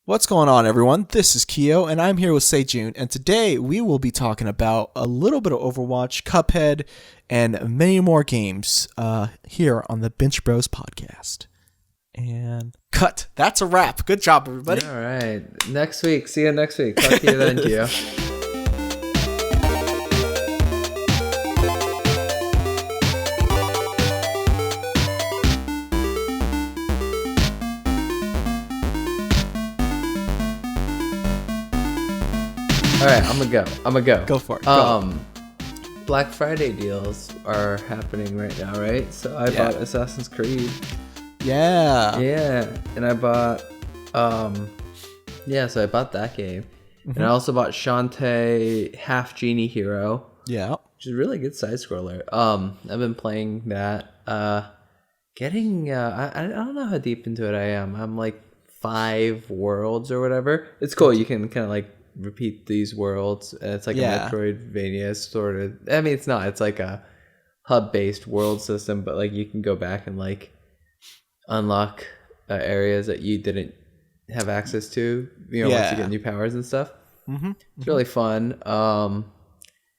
What's going on, everyone? This is Kiyo, and I'm here with Sejun, and today we will be talking about a little bit of Overwatch, Cuphead, and many more games here on the Binch Bros podcast. And cut. That's a wrap. Good job, everybody. All right. Next week. See you next week. Talk to you then, Kiyo. All right, I'm gonna go. Go for it. Go. Black Friday deals are happening right now, right? So I bought Assassin's Creed. Yeah. Yeah, and I bought, so I bought that game, and I also bought Shantae half Genie Hero. Yeah. Which is a really good side scroller. I've been playing that. I don't know how deep into it I am. I'm like 5 worlds or whatever. It's cool. You can kind of like repeat these worlds, and it's like a Metroidvania sort of. I mean, it's not. It's like a hub-based world system, but like you can go back and like unlock areas that you didn't have access to. Once you get new powers and stuff. It's really fun.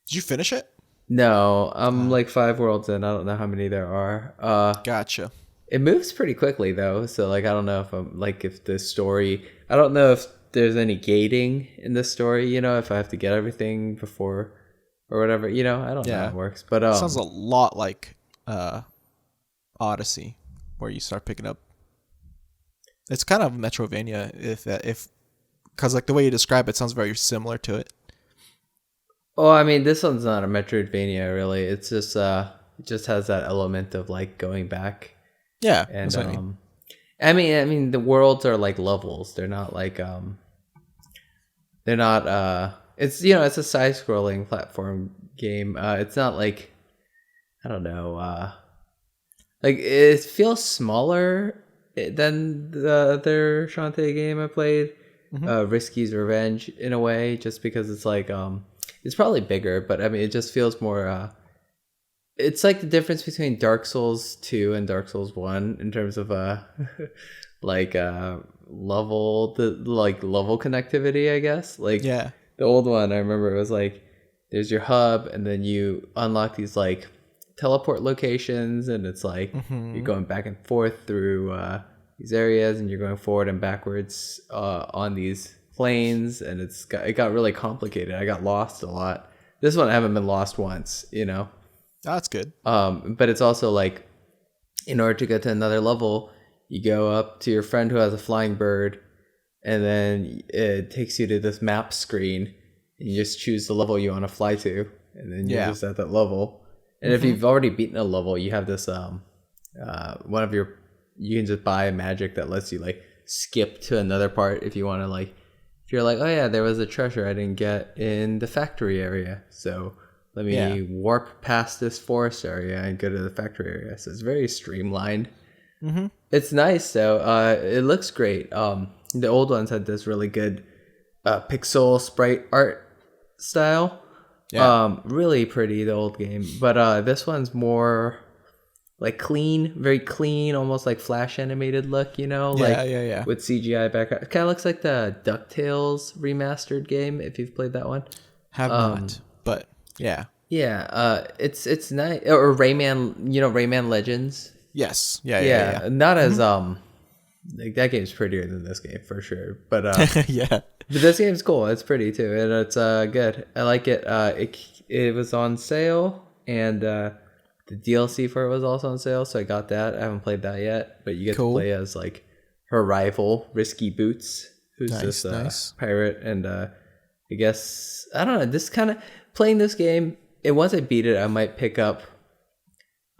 Did you finish it? No, I'm like 5 worlds in. I don't know how many there are. Gotcha. It moves pretty quickly though, so like I don't know if I'm like if the story. I don't know if there's any gating in the story, if I have to get everything before or whatever, I don't know how it works. But it sounds a lot like Odyssey, where you start picking up. It's kind of Metrovania, if because like the way you describe it sounds very similar to it. Oh, I mean, this one's not a Metroidvania really. It's just it just has that element of like going back. Yeah, and that's what I mean. I mean, the worlds are like levels. They're not like they're not. It's it's a side-scrolling platform game. It's not like I don't know. Like it feels smaller than the other Shantae game I played, Risky's Revenge, in a way, just because it's like it's probably bigger, but I mean it just feels more. It's like the difference between Dark Souls 2 and Dark Souls 1 in terms of level connectivity, I guess. Like the old one, I remember it was like there's your hub, and then you unlock these like teleport locations, and it's like you're going back and forth through these areas, and you're going forward and backwards on these planes, and it got really complicated. I got lost a lot. This one I haven't been lost once, That's good. But it's also like, in order to get to another level, you go up to your friend who has a flying bird, and then it takes you to this map screen, and you just choose the level you want to fly to, and then you're just at that level. And if you've already beaten a level, you have this you can just buy a magic that lets you like skip to another part if you want to, like, if you're like, oh yeah, there was a treasure I didn't get in the factory area, so let me warp past this forest area and go to the factory area. So it's very streamlined. It's nice though. It looks great. The old ones had this really good pixel sprite art style. Really pretty, the old game. But this one's more like clean, very clean, almost like Flash animated look, with CGI background. It kind of looks like the DuckTales remastered game, if you've played that one. Have not, but yeah. Yeah, it's nice. Or Rayman, Rayman Legends. Yes. Yeah. Not as like that game's prettier than this game for sure. But yeah. But this game's cool. It's pretty too, and it's good. I like it. It was on sale, and the DLC for it was also on sale, so I got that. I haven't played that yet, but you get to play as like her rival, Risky Boots, who's this pirate, and I guess I don't know. This kind of playing this game. And once I beat it, I might pick up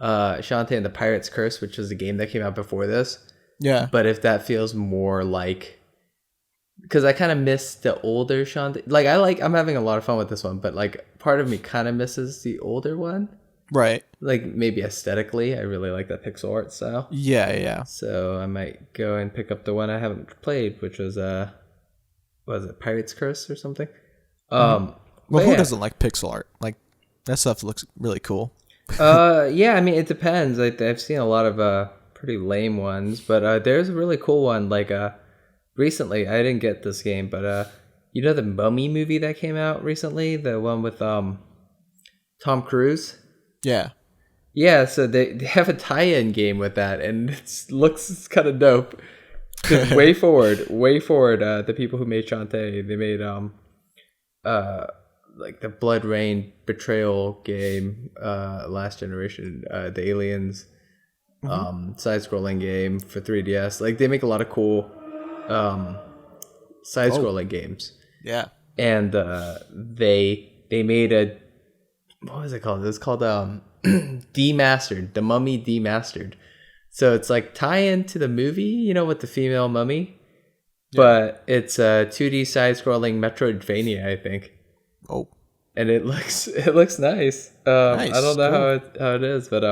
Shantae and the Pirate's Curse, which was a game that came out before this. Yeah. But if that feels more like, because I kind of miss the older Shantae. Like I'm having a lot of fun with this one, but like part of me kind of misses the older one. Right. Like maybe aesthetically, I really like that pixel art style. Yeah. So I might go and pick up the one I haven't played, which was what was it, Pirate's Curse or something? Well, who doesn't like pixel art? Like that stuff looks really cool. Yeah, I mean it depends. Like I've seen a lot of pretty lame ones, but there's a really cool one like recently, I didn't get this game, but you know the Mummy movie that came out recently, the one with Tom Cruise. Yeah. Yeah, so they have a tie-in game with that, and it looks kind of dope. Way forward. The people who made Shantae, they made like the Blood Rain Betrayal game, Last Generation, the Aliens, side-scrolling game for 3DS. Like they make a lot of cool side-scrolling games. Yeah. And they made a, what was it called? It was called Demastered, The Mummy Demastered. So it's like tie-in to the movie, you know, with the female mummy, but it's a 2D side-scrolling Metroidvania, I think. Oh, and it looks nice. Nice. I don't know Cool. how it is, but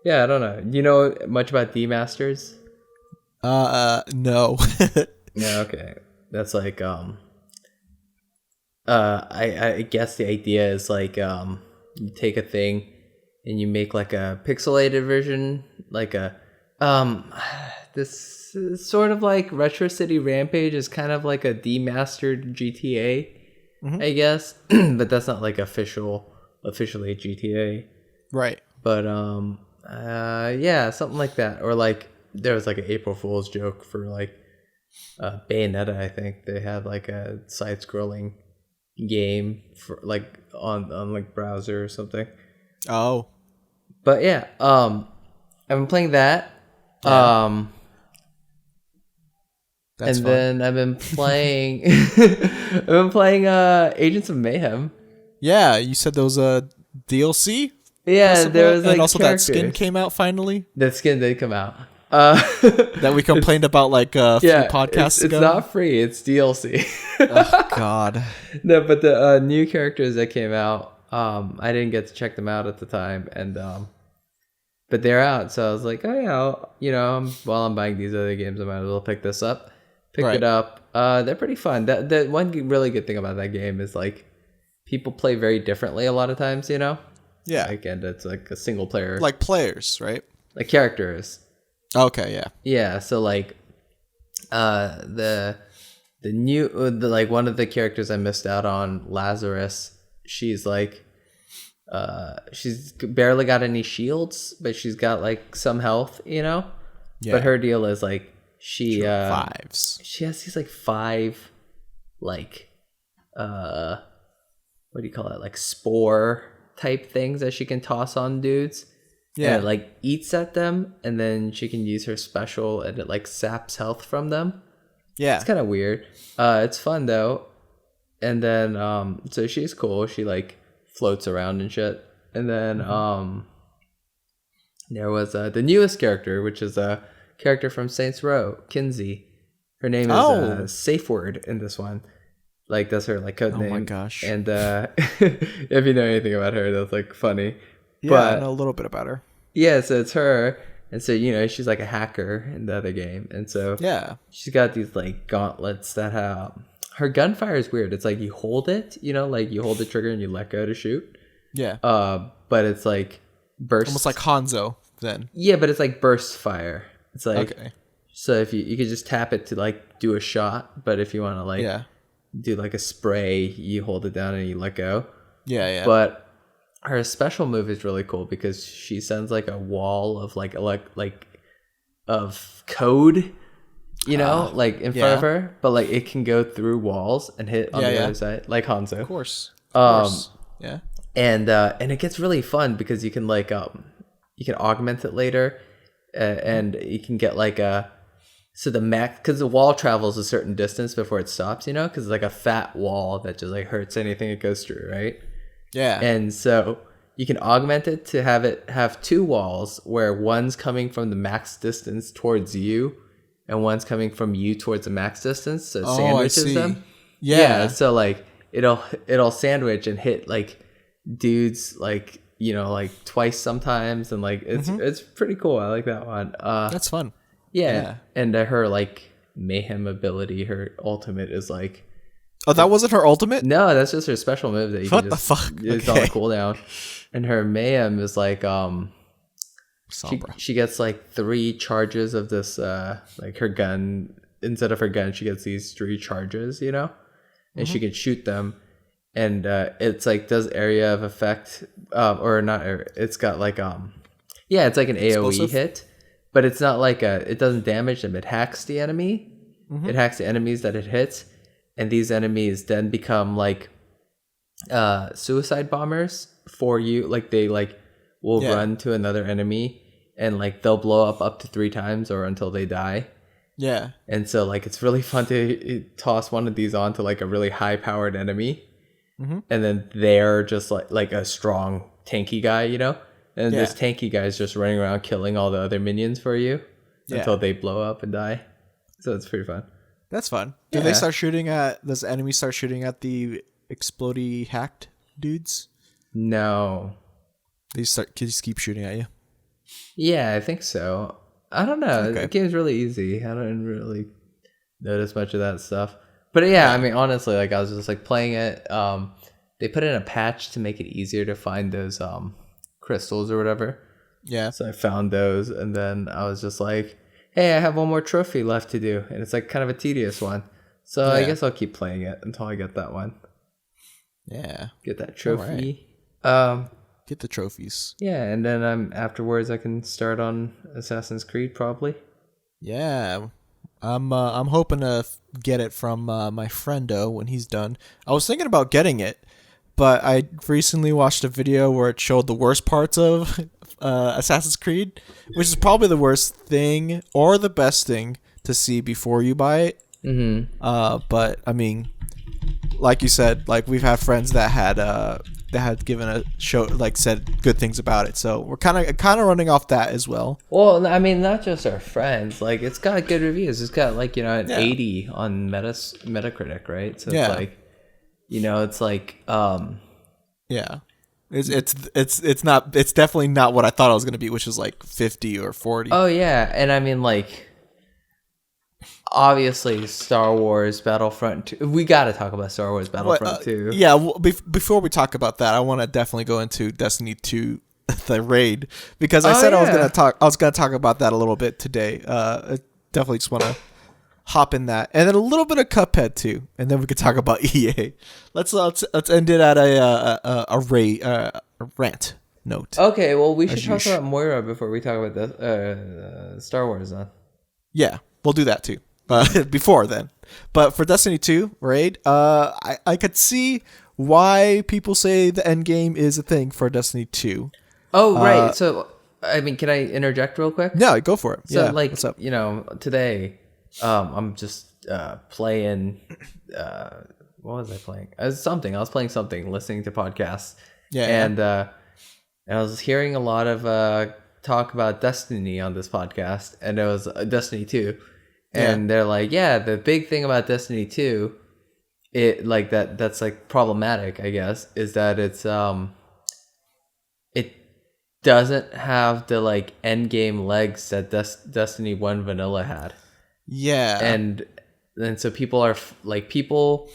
yeah, I don't know. You know much about Demasters? No. Yeah, okay. That's like I guess the idea is like you take a thing and you make like a pixelated version, like a this is sort of like Retro City Rampage is kind of like a demastered GTA, I guess, but that's not like officially GTA, Right. but yeah, something like that. Or like there was like an April Fool's joke for like Bayonetta. I think they had like a side-scrolling game for like on like browser or something. Oh. But yeah, I've been playing that. Yeah. That's and fun. then I've been playing Agents of Mayhem. Yeah, you said there was a DLC? Yeah, possible? there was like and also characters. that skin came out finally That skin did come out. that we complained about like a few podcasts it's ago. It's not free, it's DLC. Oh God. No, but the new characters that came out, I didn't get to check them out at the time, and but they're out, so I was like, oh yeah, while I'm buying these other games, I might as well pick this up. Picked it up. They're pretty fun. The one really good thing about that game is like people play very differently a lot of times, you know? Yeah. Like, and it's like a single player. Like players, right? Like characters. Okay, yeah. Yeah, so like the new like one of the characters I missed out on, Lazarus, she's like she's barely got any shields, but she's got like some health, you know? Yeah. But her deal is like she fives. She has these like 5 like what do you call it? Like spore type things that she can toss on dudes. Yeah. And it like eats at them, and then she can use her special and it like saps health from them. Yeah. It's kind of weird. It's fun though. And then so she's cool. She like floats around and shit. And then there was the newest character, which is a character from Saints Row, Kinsey. Her name is Safe Word in this one. Like that's her like code name. Oh my gosh. And if you know anything about her, that's like funny. Yeah, but, I know a little bit about her. Yeah, so it's her. And so, she's like a hacker in the other game. And so she's got these like gauntlets that have her gunfire is weird. It's like you hold it, like you hold the trigger and you let go to shoot. Yeah. But it's like burst. Almost like Hanzo then. Yeah, but it's like burst fire. It's like so if you could just tap it to like do a shot, but if you want to like do like a spray, you hold it down and you let go. Yeah, yeah. But her special move is really cool because she sends like a wall of like of code, like in front of her, but like it can go through walls and hit on the other side, like Hanzo. Of course. Yeah. And it gets really fun because you can like you can augment it later, and you can get like so the max, because the wall travels a certain distance before it stops, because it's like a fat wall that just like hurts anything it goes through, right? Yeah. And so you can augment it to have 2 walls where one's coming from the max distance towards you and one's coming from you towards the max distance. So it sandwiches them. Yeah. So like it'll sandwich and hit like dudes like, like twice sometimes. And like, it's pretty cool. I like that one. That's fun. Yeah. And her like mayhem ability, her ultimate is like, oh, that wasn't her ultimate? No, that's just her special move that you what can just... What the fuck? It's on a cooldown. And her mayhem is like... she gets like 3 charges of this... like her gun instead of her gun, she gets these 3 charges, you know, and she can shoot them, and it's like does area of effect, or not area, it's got like yeah, it's like an AoE hit, but it's not like it doesn't damage them, it hacks the enemy. It hacks the enemies that it hits, and these enemies then become like suicide bombers for you. Like they like will run to another enemy, and like they'll blow up to 3 times or until they die. Yeah. And so like it's really fun to toss one of these onto like a really high powered enemy, and then they're just like a strong tanky guy, you know, and this tanky guy is just running around killing all the other minions for you until they blow up and die. So it's pretty fun. That's fun. Do they start shooting at? Does the enemy start shooting at the explodey hacked dudes? No. They just keep shooting at you. Yeah, I think so. I don't know. The game's really easy. I don't really notice much of that stuff. But yeah, I mean, honestly, like I was just like playing it. They put in a patch to make it easier to find those crystals or whatever. Yeah. So I found those, and then I was just like, hey, I have one more trophy left to do, and it's like kind of a tedious one. So I guess I'll keep playing it until I get that one. Yeah. Get that trophy. Right. Get the trophies. Yeah, and then afterwards I can start on Assassin's Creed probably. Yeah. I'm hoping to get it from my friendo when he's done. I was thinking about getting it, but I recently watched a video where it showed the worst parts of Assassin's Creed, which is probably the worst thing or the best thing to see before you buy it. But I mean, like you said, like we've had friends that had given a show, like said good things about it, so we're kind of running off that as well. Well, I mean, not just our friends. Like it's got good reviews. It's got like, you know, an 80 on Metacritic, right? So it's like, you know, it's like it's definitely not what I thought it was going to be, which is like 50 or 40. Oh yeah, and I mean, like, obviously Star Wars Battlefront 2. We got to talk about Star Wars Battlefront 2. Yeah, well, before we talk about that, I want to definitely go into Destiny 2 the raid, because I said I was going to talk about that a little bit today. I definitely just want to hop in that, and then a little bit of Cuphead too, and then we could talk about EA. Let's end it at a rant note. Okay, well, we should talk about Moira before we talk about the Star Wars then. Yeah, we'll do that too. Before then, but for Destiny 2 raid, I could see why people say the end game is a thing for Destiny 2. Oh right, so I mean, can I interject real quick? Yeah, go for it. So like, what's up? You know, today I'm just playing. What was I playing? I was playing something, listening to podcasts. And I was hearing a lot of talk about Destiny on this podcast, and it was Destiny 2. And they're like, yeah, the big thing about Destiny 2, it like that's like problematic, I guess, is that it's it doesn't have the like end game legs that Destiny 1 vanilla had. Yeah. And so people are like, people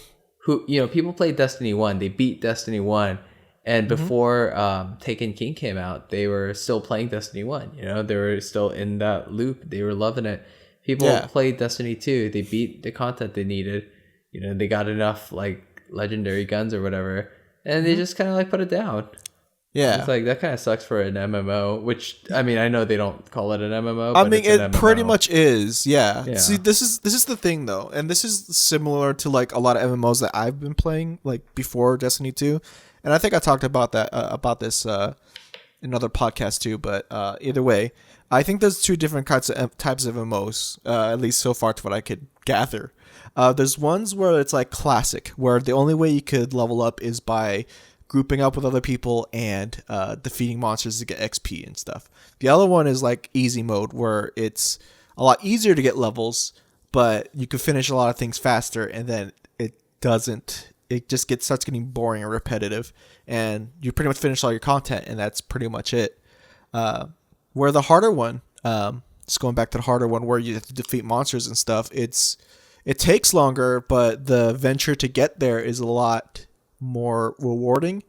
who, you know, people played Destiny 1, they beat Destiny 1, and before Taken King came out, they were still playing Destiny 1, you know, they were still in that loop, they were loving it. People played Destiny 2, they beat the content they needed, you know, they got enough like legendary guns or whatever, and they just kind of like put it down. Yeah. It's like, that kind of sucks for an MMO, which, I mean, I know they don't call it an MMO, but I mean, it pretty much is. Yeah. See, this is the thing though, and this is similar to like a lot of MMOs that I've been playing like before Destiny 2, and I think I talked about that about this in another podcast too, but either way, I think there's 2 different types of MMOs, at least so far to what I could gather. There's ones where it's like classic, where the only way you could level up is by grouping up with other people and defeating monsters to get XP and stuff. The other one is like easy mode, where it's a lot easier to get levels, but you can finish a lot of things faster, and then it just starts getting boring and repetitive, and you pretty much finish all your content, and that's pretty much it. Where the harder one, just going back to the harder one where you have to defeat monsters and stuff, it takes longer, but the venture to get there is a lot more rewarding.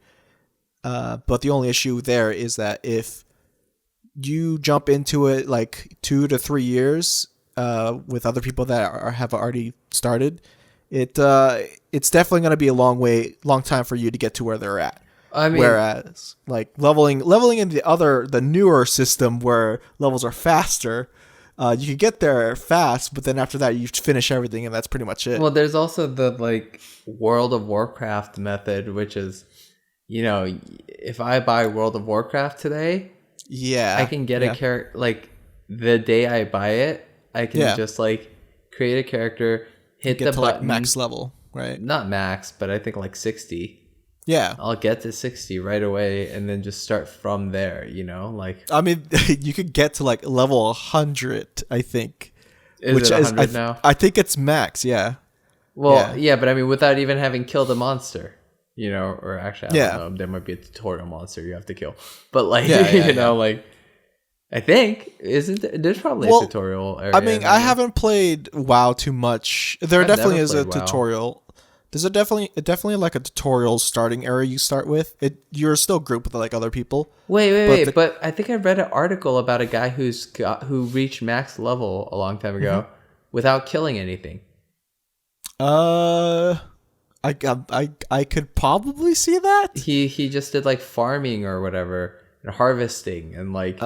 But the only issue there is that if you jump into it like 2 to 3 years with other people that have already started, it's definitely going to be a long time for you to get to where they're at. I mean, whereas like leveling in the newer system where levels are faster, you can get there fast, but then after that you finish everything and that's pretty much it. well, there's also the like World of Warcraft method, which is, if I buy World of Warcraft today, I can get a character like the day I buy it. I can just like create a character, hit the button, like max level, right? Not max, but I think like 60. Yeah, I'll get to 60 right away and then just start from there, like. I mean, you could get to like level 100, I think. Is it 100 now? I think it's max, yeah. Well, yeah, but I mean, without even having killed a monster, or actually, I don't know, there might be a tutorial monster you have to kill. But like, like, I think, there's probably a tutorial area. I mean, I haven't played WoW too much. There definitely is a tutorial. There's definitely like a tutorial starting area you start with. You're still grouped with like other people. Wait, but I think I read an article about a guy who reached max level a long time ago without killing anything. I could probably see that. He just did like farming or whatever and harvesting and like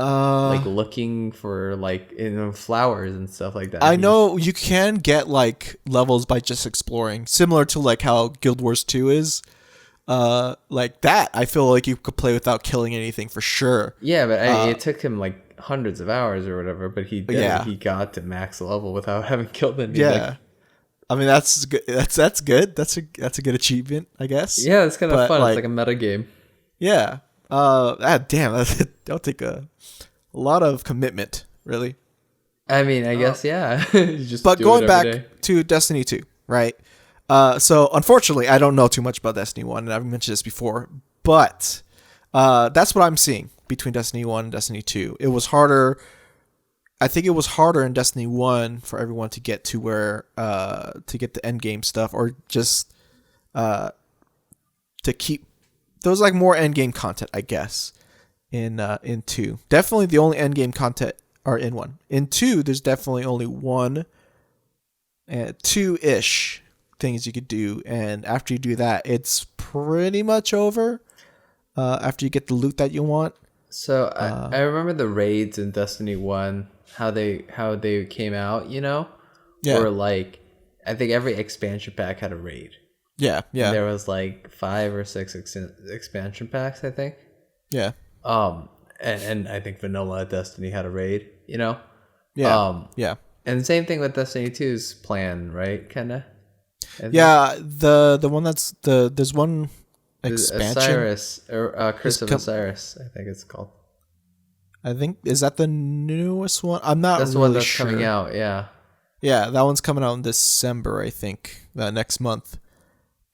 looking for like flowers and stuff like that. I know you can get like levels by just exploring, similar to like how Guild Wars 2 is. Like that, I feel like you could play without killing anything for sure. Yeah, but it took him like hundreds of hours or whatever, but he got to max level without having killed anything. Yeah. Like, I mean that's good. That's good. That's a good achievement, I guess. Yeah, it's kind of fun. It's like a meta game. Yeah. Damn, that'll take a lot of commitment, really. I mean, I guess but going back to Destiny 2, right? So unfortunately, I don't know too much about Destiny 1, and I've mentioned this before, but that's what I'm seeing between Destiny 1 and Destiny 2. It was harder. I think it was harder in Destiny 1 for everyone to get to where to get the end game stuff, or just to keep. There was like more end game content, I guess, in 2. Definitely the only end game content are in 1. In 2, there's definitely only 1 and 2-ish things you could do, and after you do that, it's pretty much over. After you get the loot that you want. So I remember the raids in Destiny 1, how they came out, or like I think every expansion pack had a raid. Yeah. And there was like 5 or 6 expansion packs, I think. Yeah. And I think vanilla Destiny had a raid, Yeah. Yeah. And the same thing with Destiny 2's plan, right? Kinda. Yeah. The one there's one expansion. Osiris or Curse of Osiris, I think it's called. I think is that the newest one? I'm not. That's the really one that's sure. coming out. Yeah. Yeah, that one's coming out in December, I think, next month.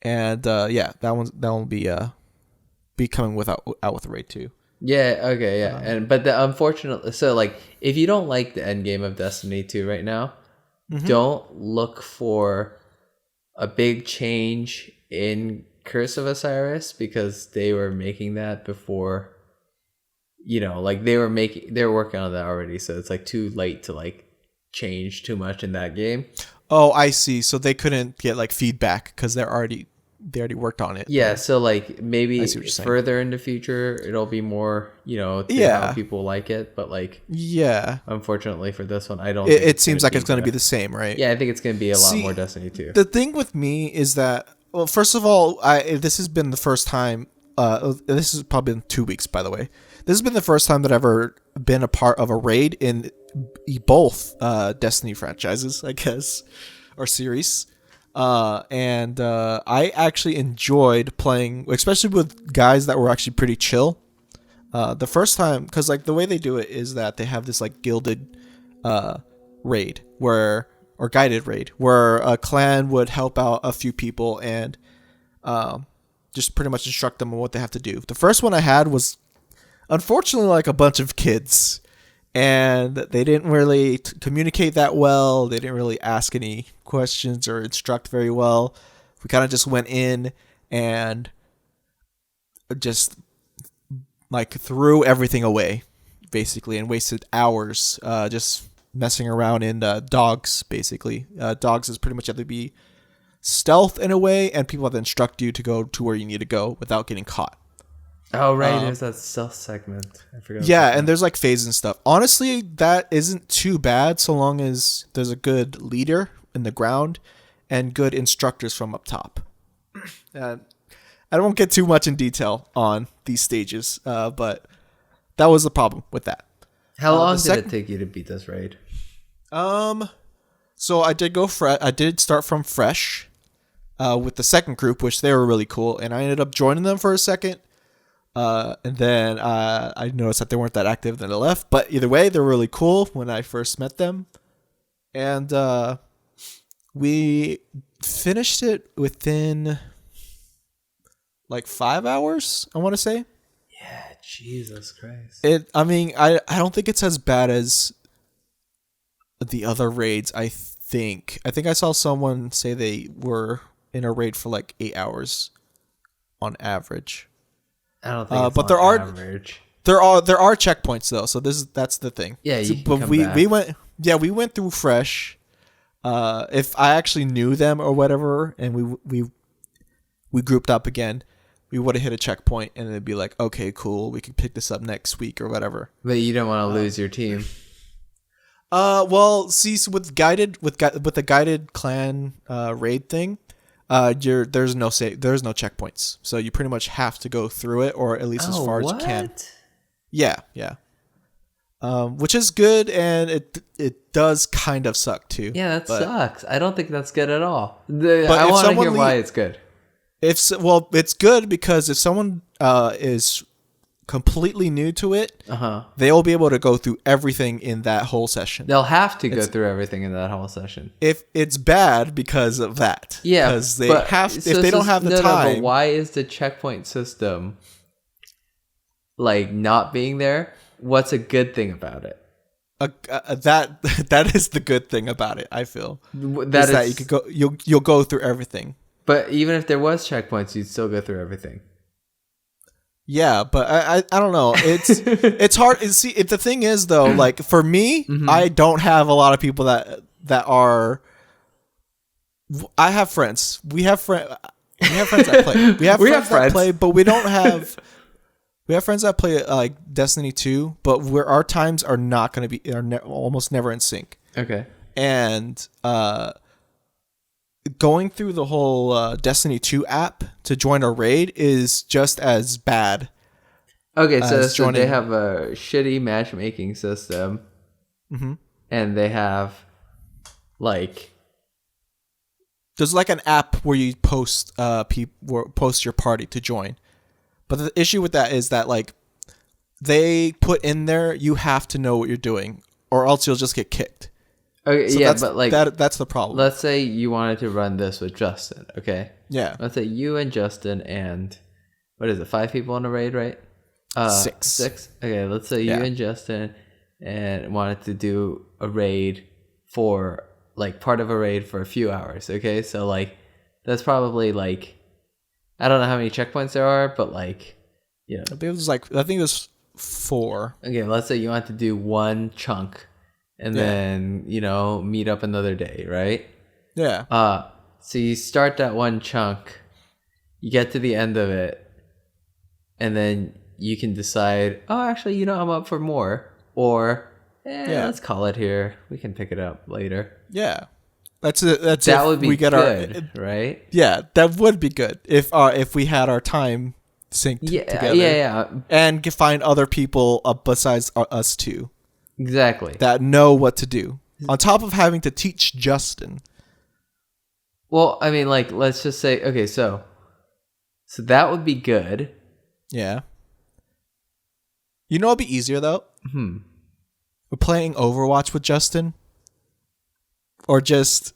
And that one will be coming out with raid 2. Yeah, okay, yeah. But unfortunately, so like if you don't like the end game of Destiny 2 right now, don't look for a big change in Curse of Osiris, because they were making that before, like they were working on that already, so it's like too late to like change too much in that game. Oh, I see. So they couldn't get like feedback because they already worked on it. Yeah, so like maybe further in the future it'll be more, how people like it, but like unfortunately for this one, I don't. It seems like it's going to be the same, right? Yeah, I think it's going to be a lot more Destiny 2. The thing with me is that, well, first of all, this has been the first time. This has probably been 2 weeks, by the way. This has been the first time that I've ever been a part of a raid in both Destiny franchises, I guess, or series. And I actually enjoyed playing, especially with guys that were actually pretty chill. The first time, because like the way they do it is that they have this like guilded raid or guided raid where a clan would help out a few people and just pretty much instruct them on what they have to do. The first one I had was unfortunately like a bunch of kids, and they didn't really communicate that well. They didn't really ask any questions or instruct very well. We kind of just went in and just like threw everything away, basically, and wasted hours just messing around in dogs. Basically, dogs is pretty much have to be stealth in a way, and people have to instruct you to go to where you need to go without getting caught. Oh right, there's that stealth segment. I forgot. Yeah, and there's like phases and stuff. Honestly, that isn't too bad so long as there's a good leader in the ground and good instructors from up top. I won't get too much in detail on these stages, but that was the problem with that. How long did it take you to beat this raid? So I did I did start from fresh, with the second group, which they were really cool, and I ended up joining them for a second. And then I noticed that they weren't that active, then I left. But either way, they were really cool when I first met them, and we finished it within like 5 hours, I want to say. Yeah, Jesus Christ. I don't think it's as bad as the other raids. I think I saw someone say they were in a raid for like 8 hours on average. I don't think it's but average. There are checkpoints though, so that's the thing. Yeah, you can but come we back. we went through fresh. If I actually knew them or whatever, and we grouped up again, we would have hit a checkpoint, and it'd be like, okay, cool, we can pick this up next week or whatever. But you don't want to lose your team. Well, see, so with the guided clan raid thing, there's no checkpoints, so you pretty much have to go through it, or at least as far as you can. Yeah. Which is good, and it does kind of suck too. Yeah, that sucks. I don't think that's good at all. But I want to hear why it's good. It's good because if someone is completely new to it, they'll be able to go through everything in that whole session. They'll have to go through everything in that whole session. If it's bad because of that, yeah, because they have if they don't have the time. No, but why is the checkpoint system like not being there? What's a good thing about it? That is the good thing about it. I feel that you could go. You'll go through everything. But even if there was checkpoints, you'd still go through everything. Yeah, but I don't know. It's hard. See, the thing is though, like for me, I don't have a lot of people that are. I have friends. We have friends that play. We have friends that play, but we don't have. We have friends that play like Destiny 2, but where our times are not going to be almost never in sync. Okay. And going through the whole Destiny 2 app to join a raid is just as bad. Okay, so they have a shitty matchmaking system, and they have like there's like an app where you post your party to join. But the issue with that is that like they put in there you have to know what you're doing, or else you'll just get kicked. Okay, so yeah, but like that's the problem. Let's say you wanted to run this with Justin, okay? Yeah. Let's say you and Justin and what is it? 5 people in a raid, right? 6. 6. Okay, let's say you and Justin and wanted to do a raid for like part of a raid for a few hours. Okay, so like that's probably like I don't know how many checkpoints there are, but like I think it was 4. Okay, let's say you want to do one chunk. And then, meet up another day, right? Yeah. So you start that one chunk, you get to the end of it, and then you can decide, oh, actually, I'm up for more. Or, let's call it here. We can pick it up later. Yeah. That would be good, right? Yeah, that would be good if we had our time synced together. Yeah. And find other people besides us two. Exactly. That know what to do. On top of having to teach Justin. Well, I mean, like, let's just say, okay, so that would be good. Yeah. It'd be easier, though? We're playing Overwatch with Justin? Or just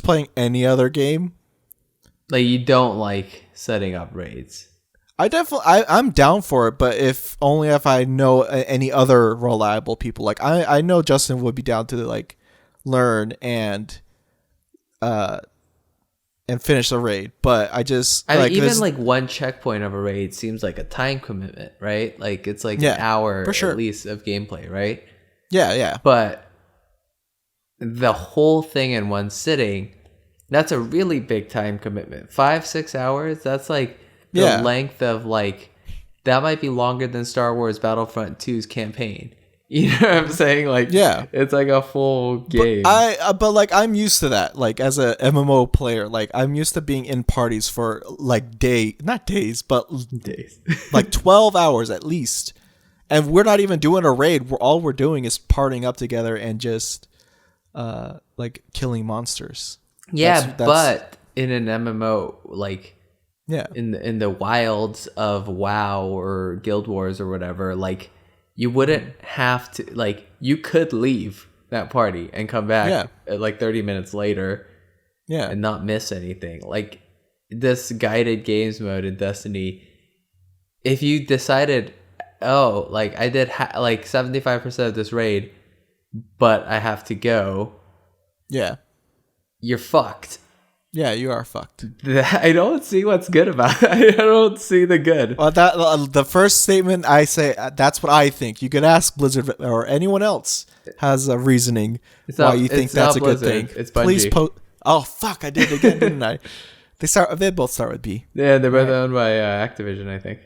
playing any other game? Like, you don't like setting up raids. I'm down for it, but if I know any other reliable people, like I know Justin would be down to like learn and finish the raid, but I mean, even like one checkpoint of a raid seems like a time commitment, right? Like it's like an hour for sure. at least of gameplay, right? Yeah. But the whole thing in one sitting, that's a really big time commitment. 5-6 hours, that's like the length of like, that might be longer than Star Wars Battlefront 2's campaign. You know what I'm saying? Like, it's like a full game. But like, I'm used to that. Like, as a MMO player, like, I'm used to being in parties for like not days, but days, like 12 hours at least. And we're not even doing a raid. All we're doing is partying up together and just like killing monsters. Yeah, but in an MMO, like, in the wilds of WoW or Guild Wars or whatever, like, you wouldn't have to, like, you could leave that party and come back like 30 minutes later and not miss anything. Like, this guided games mode in Destiny, if you decided, oh, like, I did like 75% of this raid, but I have to go. Yeah. You're fucked. Yeah, you are fucked. I don't see what's good about it. I don't see the good. Well, the first statement I say, that's what I think. You could ask Blizzard or anyone else has a reasoning why you think that's a good thing. It's Bungie. Please oh, fuck, I did it again, didn't I? They both start with B. Yeah, they're both owned by Activision, I think.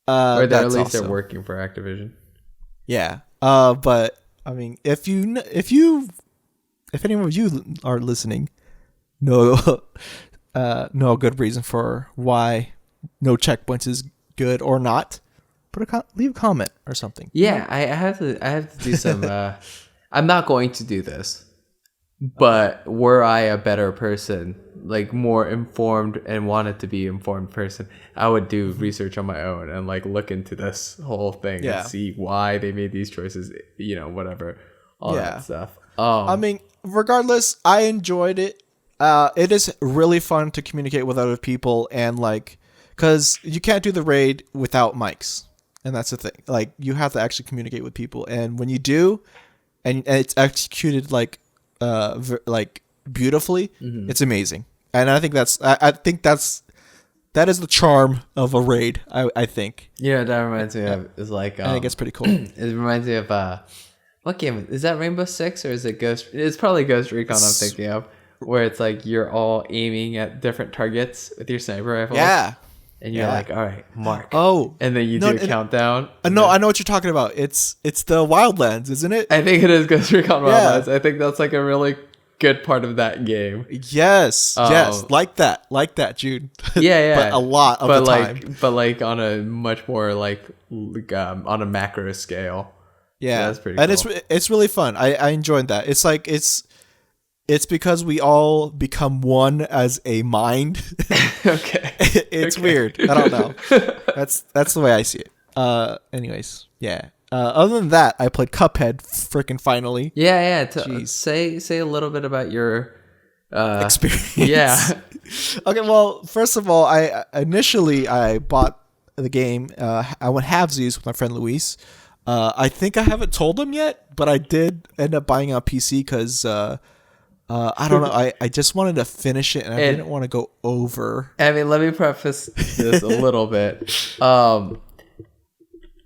Or at least they're working for Activision. Yeah. But I mean, if any of you are listening, no good reason for why no checkpoints is good or not, leave a comment or something. Yeah, I have to do some. I'm not going to do this, but were I a better person, like more informed and wanted to be informed person, I would do research on my own and like look into this whole thing and see why they made these choices. You know, whatever, all that stuff. I mean, regardless, I enjoyed it. It is really fun to communicate with other people and like, cause you can't do the raid without mics, and that's the thing. Like, you have to actually communicate with people, and when you do, and it's executed like beautifully, it's amazing. And I think that is the charm of a raid. I think. Yeah, that reminds me of is like. I think it's pretty cool. It reminds me of what game is that? Rainbow Six or is it Ghost? It's probably Ghost Recon. I'm thinking of. Where it's like you're all aiming at different targets with your sniper rifle. Yeah. And you're like, all right, mark. Oh. And then you do a countdown. No, I know what you're talking about. It's the Wildlands, isn't it? I think it is Ghost Recon Wildlands. I think that's like a really good part of that game. Yes. Like that, Jude. Yeah. But a lot of the time. But like on a much more like on a macro scale. Yeah. That's pretty cool. And it's really fun. I enjoyed that. It's like, it's because we all become one as a mind. Okay. It's weird. I don't know. That's the way I see it. Anyways, yeah. Other than that, I played Cuphead freaking finally. Yeah. Say a little bit about your experience. Yeah. Okay, well, first of all, I initially bought the game. I went halvesies with my friend Luis. I think I haven't told him yet, but I did end up buying a PC because I don't know. I just wanted to finish it, and I didn't want to go over. I mean, let me preface this a little bit.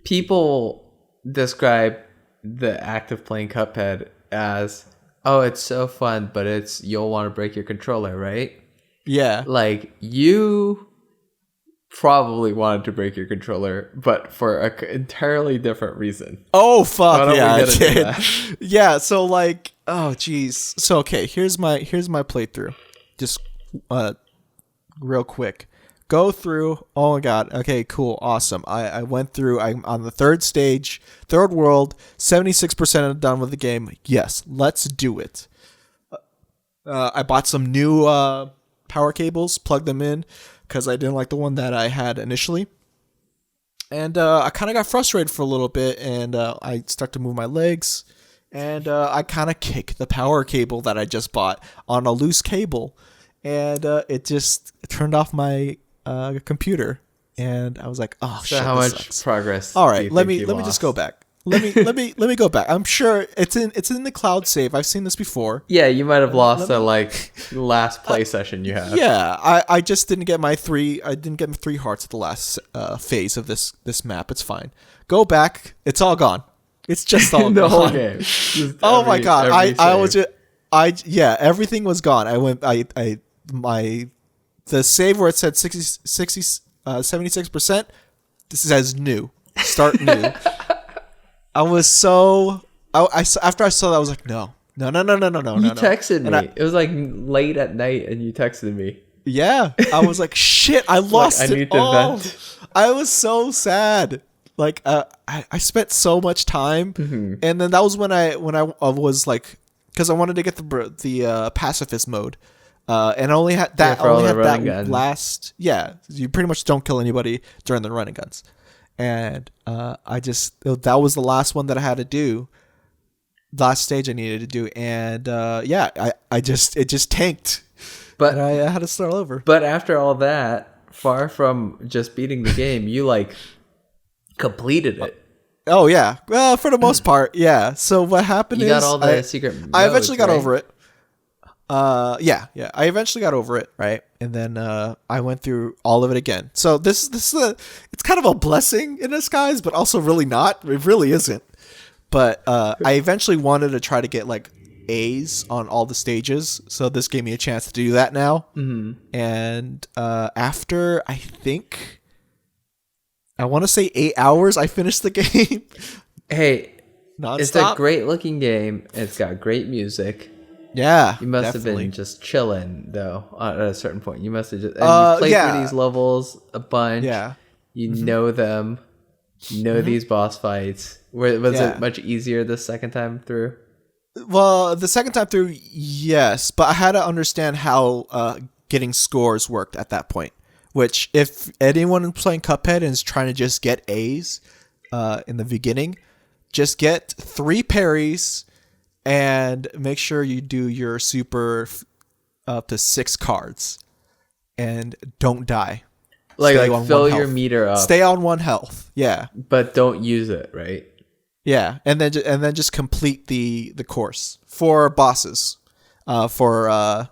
People describe the act of playing Cuphead as, oh, it's so fun, but you'll want to break your controller, right? Yeah. Like, you probably wanted to break your controller, but for an entirely different reason. Oh, fuck, yeah, I did. Yeah, so like, oh, geez. So, okay, here's my playthrough. Just real quick. Go through. Oh, my God. Okay, cool. Awesome. I went through. I'm on the third stage, third world, 76% done with the game. Yes, let's do it. I bought some new power cables, plugged them in, because I didn't like the one that I had initially. And I kind of got frustrated for a little bit, and I started to move my legs. And I kind of kicked the power cable that I just bought on a loose cable. And it just turned off my computer. And I was like, oh, so shit, how much sucks. Progress? All right, let me just go back. Let me go back. I'm sure it's in the cloud save. I've seen this before. Yeah, you might have lost the last play session you had. Yeah, I just didn't get my 3. I didn't get my 3 hearts at the last phase of this map. It's fine. Go back. It's all gone. It's just all the gone. whole game. Oh my God! everything was gone. The save where it said 76%, this says new. Start new. I was so after I saw that I was like, no. You texted me. It was like late at night and you texted me. Yeah. I was like, shit, I lost I it need to all. vent. I was so sad. Like I spent so much time, and then that was when I was like, because I wanted to get the pacifist mode, and I only had that. For all the running guns. Last. Yeah, you pretty much don't kill anybody during the running guns, and that was the last one that I had to do. Last stage I needed to do, and it just tanked. But and I had to start all over. But after all that, far from just beating the game, you like completed it. Oh yeah, well for the most part, yeah. So what happened is you got all the secret modes, I eventually got right? over it. I eventually got over it, right? And then I went through all of it again. So this is it's kind of a blessing in disguise, but also really not. It really isn't. But I eventually wanted to try to get like A's on all the stages, so this gave me a chance to do that now. And after I think I want to say 8 hours, I finished the game. Hey, non-stop. It's a great looking game. It's got great music. Yeah, you must definitely have been just chilling though at a certain point. You must have just you played through these levels a bunch. Yeah, you know them. You know these boss fights. Was it much easier the second time through? Well, the second time through, yes, but I had to understand how getting scores worked at that point. Which, if anyone playing Cuphead and is trying to just get A's in the beginning, just get 3 parries and make sure you do your super up to 6 cards and don't die. Like fill your meter up. Stay on 1 health. Yeah, but don't use it, right? Yeah, and then just complete the course for bosses. For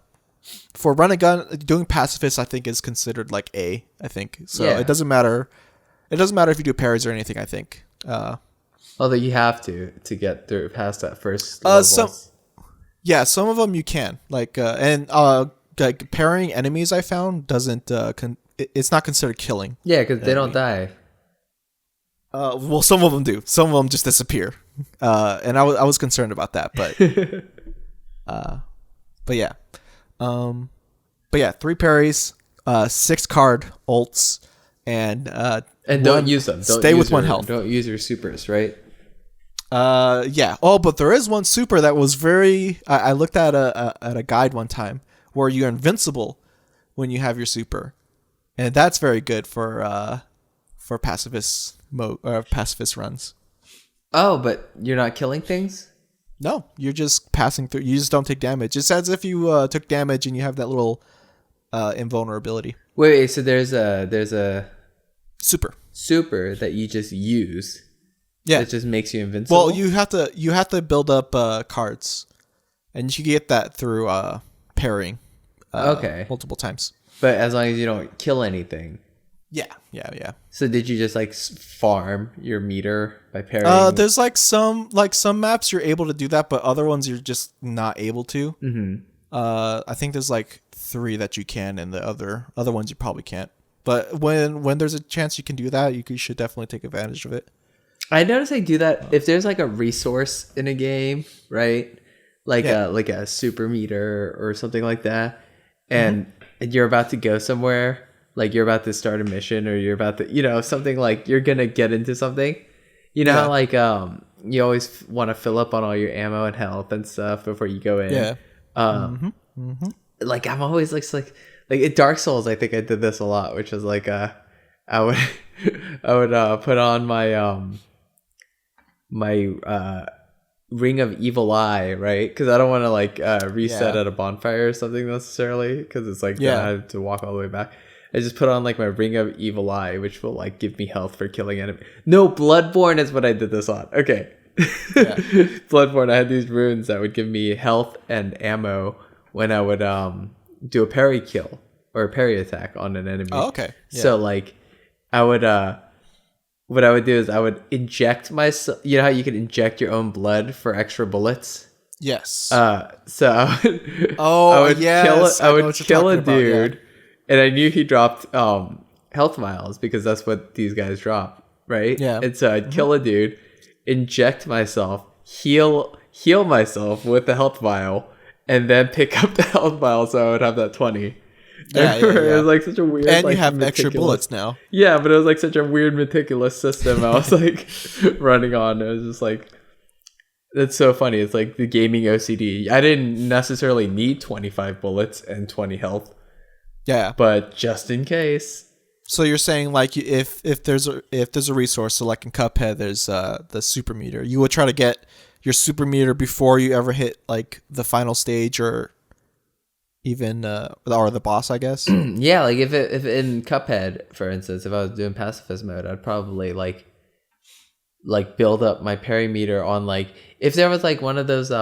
run and gun, doing pacifist I think is considered like A. I think so. Yeah. It doesn't matter. It doesn't matter if you do parries or anything. I think. Although you have to get through past that first level. Some of them you can like like parrying enemies. I found doesn't it's not considered killing. Yeah, because they don't die. Well, some of them do. Some of them just disappear. And I was concerned about that, but yeah. But yeah, 3 parries, 6 card ults, and don't use them. Don't stay with 1 health. Don't use your supers, right? Yeah. Oh, but there is one super that was very. I looked at a guide one time where you're invincible when you have your super, and that's very good for pacifist mode or pacifist runs. Oh, but you're not killing things? No, you're just passing through. You just don't take damage. It's as if you took damage and you have that little invulnerability. Wait, so there's a super that you just use. Yeah, it just makes you invincible. Well, you have to build up cards, and you get that through parrying. Multiple times. But as long as you don't kill anything. Yeah. So did you just like farm your meter by parrying? There's some maps you're able to do that, but other ones you're just not able to. I think there's like 3 that you can, and the other ones you probably can't. But when there's a chance you can do that, you should definitely take advantage of it. I notice they do that if there's like a resource in a game, right? Like a super meter or something like that, and you're about to go somewhere. Like you're about to start a mission, or you're about to, something like you're gonna get into something. You know how like you always want to fill up on all your ammo and health and stuff before you go in. Yeah. Like I'm always like in Dark Souls, I think I did this a lot, which is like I would put on my my Ring of Evil Eye, right? Because I don't want to like reset at a bonfire or something necessarily, because it's like I had to walk all the way back. I just put on like my Ring of Evil Eye, which will like give me health for killing enemies. No, Bloodborne is what I did this on. Okay. Yeah. Bloodborne, I had these runes that would give me health and ammo when I would do a parry kill or a parry attack on an enemy. Oh, okay. Yeah. So like I would what I would do is I would inject myself. You know how you can inject your own blood for extra bullets? Yes. So Oh, I would yes, I I know would what you're kill a talking about, yeah. dude, and I knew he dropped health vials because that's what these guys drop, right? Yeah. And so I'd kill a dude, inject myself, heal myself with the health vial, and then pick up the health vial so I would have that 20. Yeah, yeah, It yeah. was like such a weird, And like, you have extra meticulous- bullets now. Yeah, but it was like such a weird meticulous system I was like running on. It was just like, that's so funny. It's like the gaming OCD. I didn't necessarily need 25 bullets and 20 health, Yeah. but just in case. So you're saying like if there's a resource, so like in Cuphead, there's the super meter. You would try to get your super meter before you ever hit like the final stage or even or the boss, I guess. Yeah, like if in Cuphead, for instance, if I was doing pacifist mode, I'd probably like build up my perimeter on like if there was like one of those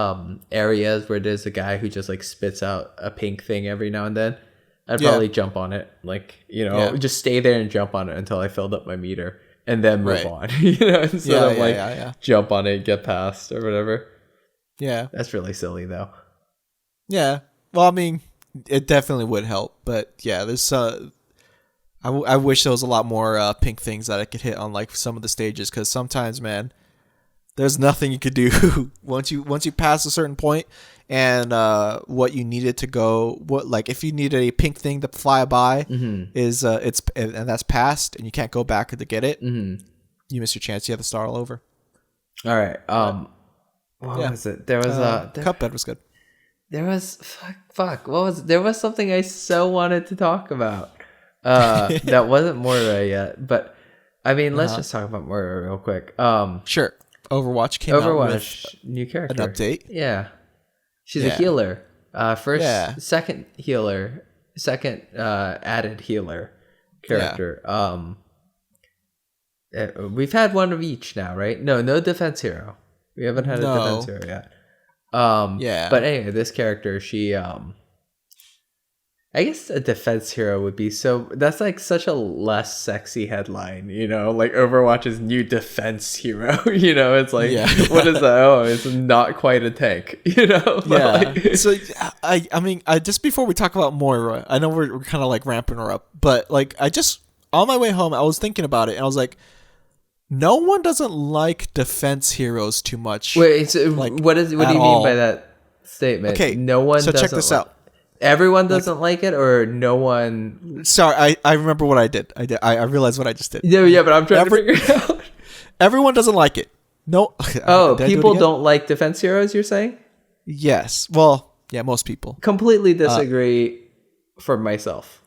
areas where there's a guy who just like spits out a pink thing every now and then, I'd probably jump on it, like, you know, just stay there and jump on it until I filled up my meter and then move on, you know, instead of like jump on it, get past or whatever. Yeah, that's really silly though. Yeah, well, I mean, it definitely would help, but yeah, there's I wish there was a lot more pink things that I could hit on like some of the stages, because sometimes, man, there's nothing you could do once you pass a certain point, and what you needed to go, what like if you needed a pink thing to fly by is and that's passed, and you can't go back to get it. You miss your chance. You have to start all over. All right. What was it? There was Cuphead was good. There was fuck. What was there was something I so wanted to talk about. That wasn't Moira yet, but I mean, let's just talk about Moira real quick. Sure. Overwatch came out with new character, an update. Yeah, she's a healer. Second healer, second added healer character. We've had one of each now, right? No defense hero. We haven't had a defense hero yet. But anyway, this character, she I guess a defense hero would be that's like such a less sexy headline, you know, like Overwatch's new defense hero, you know, it's like, what is that? Oh, it's not quite a tank, you know? Like, so I mean, just before we talk about Moira, I know we're kind of like ramping her up, but like on my way home, I was thinking about it and I was like, no one doesn't like defense heroes too much. Wait, so like, what do you mean by that statement? Okay, no one. So check this out. Everyone doesn't like it, or no one. Sorry, I remember what I did. I realized what I just did. Yeah, but I'm trying to figure it out. Everyone doesn't like it. No. Oh, people don't like defense heroes. You're saying? Yes. Well, yeah, most people. Completely disagree. For myself.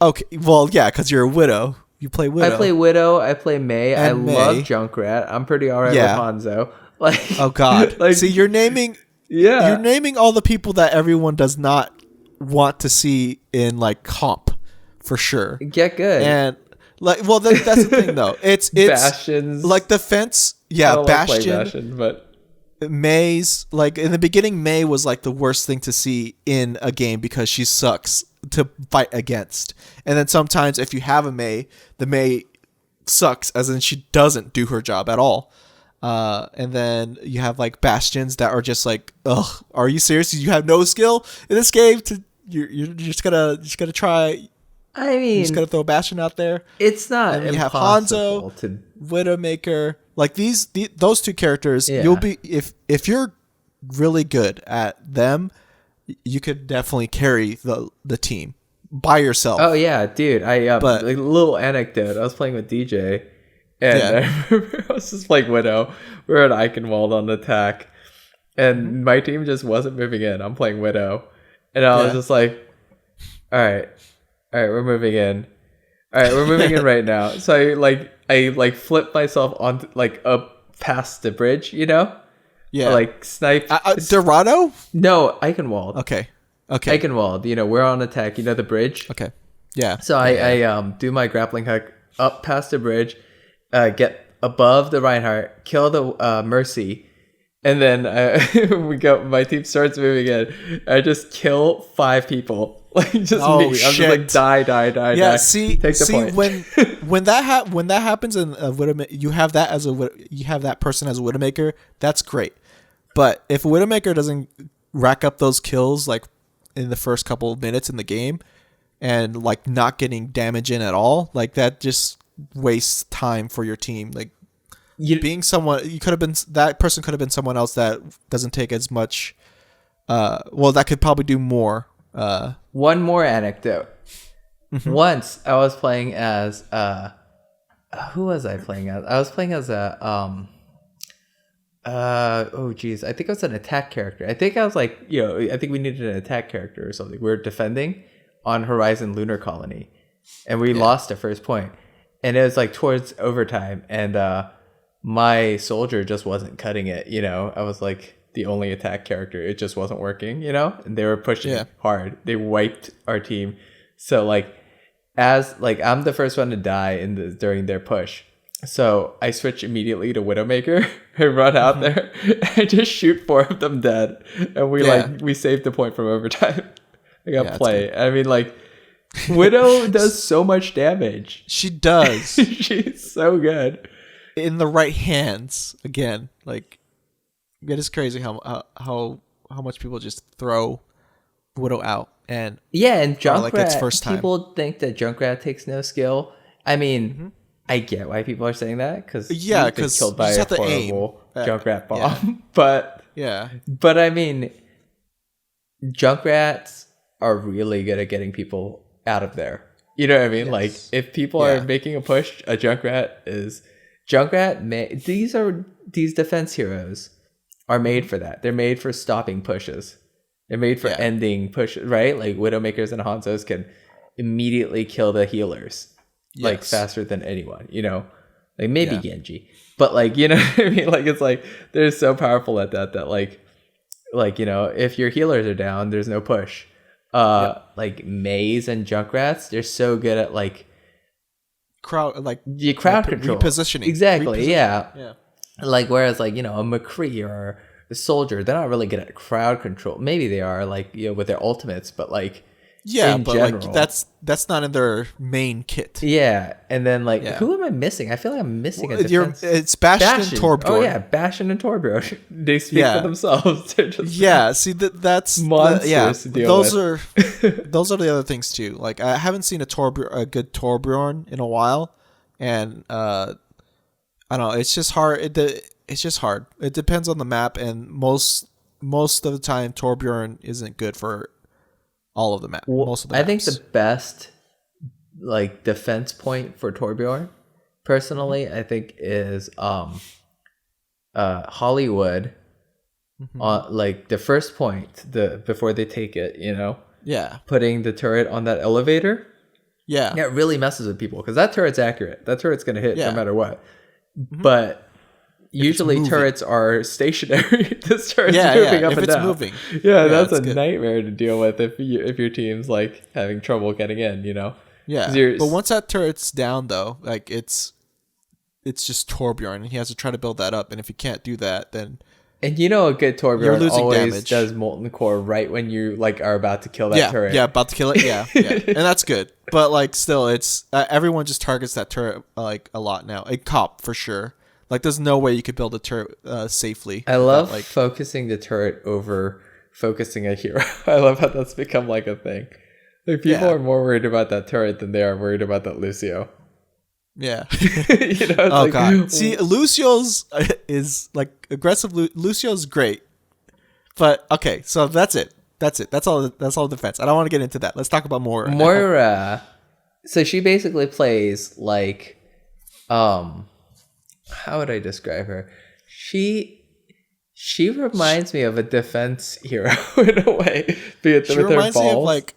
Okay. Well, yeah, because you're a widow. You play Widow. I play Widow. I play Mei. I love Junkrat. I'm pretty alright with Hanzo. Like, oh god. Like, see, you're naming. Yeah. You're naming all the people that everyone does not want to see in like comp, for sure. Get good. And like, well, that's the thing though. It's Bastions. Like defense. Yeah, I don't Bastion. Like Bastion, but Mei's like in the beginning. Mei was like the worst thing to see in a game because she sucks to fight against. And then sometimes if you have a Mei, the Mei sucks, as in she doesn't do her job at all. And then you have like Bastions that are just like, ugh, are you serious? You have no skill in this game you're just gonna try. I mean, you just gotta throw a Bastion out there. It's not. And you have Hanzo, Widowmaker, like those two characters. You'll be if you're really good at them, you could definitely carry the team by yourself. Oh yeah, dude. But like, a little anecdote. I was playing with DJ, and I remember I was just playing Widow. We were at Eichenwald on attack, and my team just wasn't moving in. I'm playing Widow, and I was just like, all right, we're moving in. All right, we're moving in right now. So I flipped myself on like up past the bridge, you know. Yeah, like snipe. Dorado? No, Eichenwald. Okay. Eichenwald. You know, we're on attack. You know the bridge. Okay. Yeah. So I do my grappling hook up past the bridge, get above the Reinhardt, kill the Mercy, and then my team starts moving in. I just kill 5 people. Like just me. I'm just like die. Yeah. Die. See point. when that happens in Widowmaker, you have that person as a Widowmaker. That's great. But if Widowmaker doesn't rack up those kills like in the first couple of minutes in the game and like not getting damage in at all, like that just wastes time for your team. Like being someone, you could have been, that person could have been someone else that doesn't take as much. Well, that could probably do more. One more anecdote. Once I was playing as who was I playing as? I was playing as a oh geez, I think I was an attack character. I think I was like, I think we needed an attack character or something. We were defending on Horizon Lunar Colony, and we lost at first point, and it was like towards overtime, and my soldier just wasn't cutting it. I was like the only attack character. It just wasn't working. And they were pushing hard. They wiped our team. So like, I'm the first one to die during their push. So I switch immediately to Widowmaker and run out there and just shoot 4 of them dead. And we saved the point from overtime. I got play. I mean, like, Widow does so much damage. She does. She's so good. In the right hands, again, like, it is crazy how much people just throw Widow out. And Junkrat, like it's first time. People think that Junkrat takes no skill. I mean, I get why people are saying that, because killed by a horrible Junkrat bomb. But I mean, Junkrats are really good at getting people out of there. You know what I mean? Yes. Like, if people are making a push, a Junkrat. These defense heroes are made for that. They're made for stopping pushes. They're made for ending pushes, right? Like, Widowmakers and Hanzos can immediately kill the healers, like, faster than anyone, Like, maybe Genji. But, like, you know what I mean? Like, it's like, they're so powerful at that like, if your healers are down, there's no push. Like, Maze and Junkrats, they're so good at, like, crowd control. Repositioning. Exactly, yeah. Like, whereas, like, a McCree or a soldier, they're not really good at crowd control. Maybe they are, like, with their ultimates, but like, in but general, like that's not in their main kit. And then like, who am I missing? I feel like I'm missing a defense. It's Bastion and Torbjorn. Oh yeah, Bastion and Torbjorn. They speak for themselves. They're just see that's monsters to deal those with. Those are the other things too. Like, I haven't seen a good Torbjorn in a while, and I don't know. It's just hard. It's just hard. It depends on the map, and most of the time, Torbjorn isn't good for all of the map. Most of the maps. I think the best like defense point for Torbjorn, personally, I think is Hollywood. Like the first point, before they take it, putting the turret on that elevator. It really messes with people, because that turret's accurate. That turret's gonna hit no matter what. But usually turrets are stationary. This turret's moving up and down. Moving. That's a nightmare to deal with if your team's like having trouble getting in, But once that turret's down, though, like it's just Torbjorn, and he has to try to build that up. And if he can't do that, then a good Torbjorn always does Molten Core right when you like are about to kill that turret. About to kill it. And that's good. But like, still, it's everyone just targets that turret like a lot now. A cop for sure. Like, there's no way you could build a turret safely. I love focusing the turret over focusing a hero. I love how that's become like a thing. Like, people are more worried about that turret than they are worried about that Lucio. Yeah. Oh, God. See, Lucio's is like aggressive. Lucio's great. But okay, so that's it. That's all defense. I don't want to get into that. Let's talk about Moira. Moira. So she basically plays like, how would I describe her? She reminds me of a defense hero in a way. She reminds me of like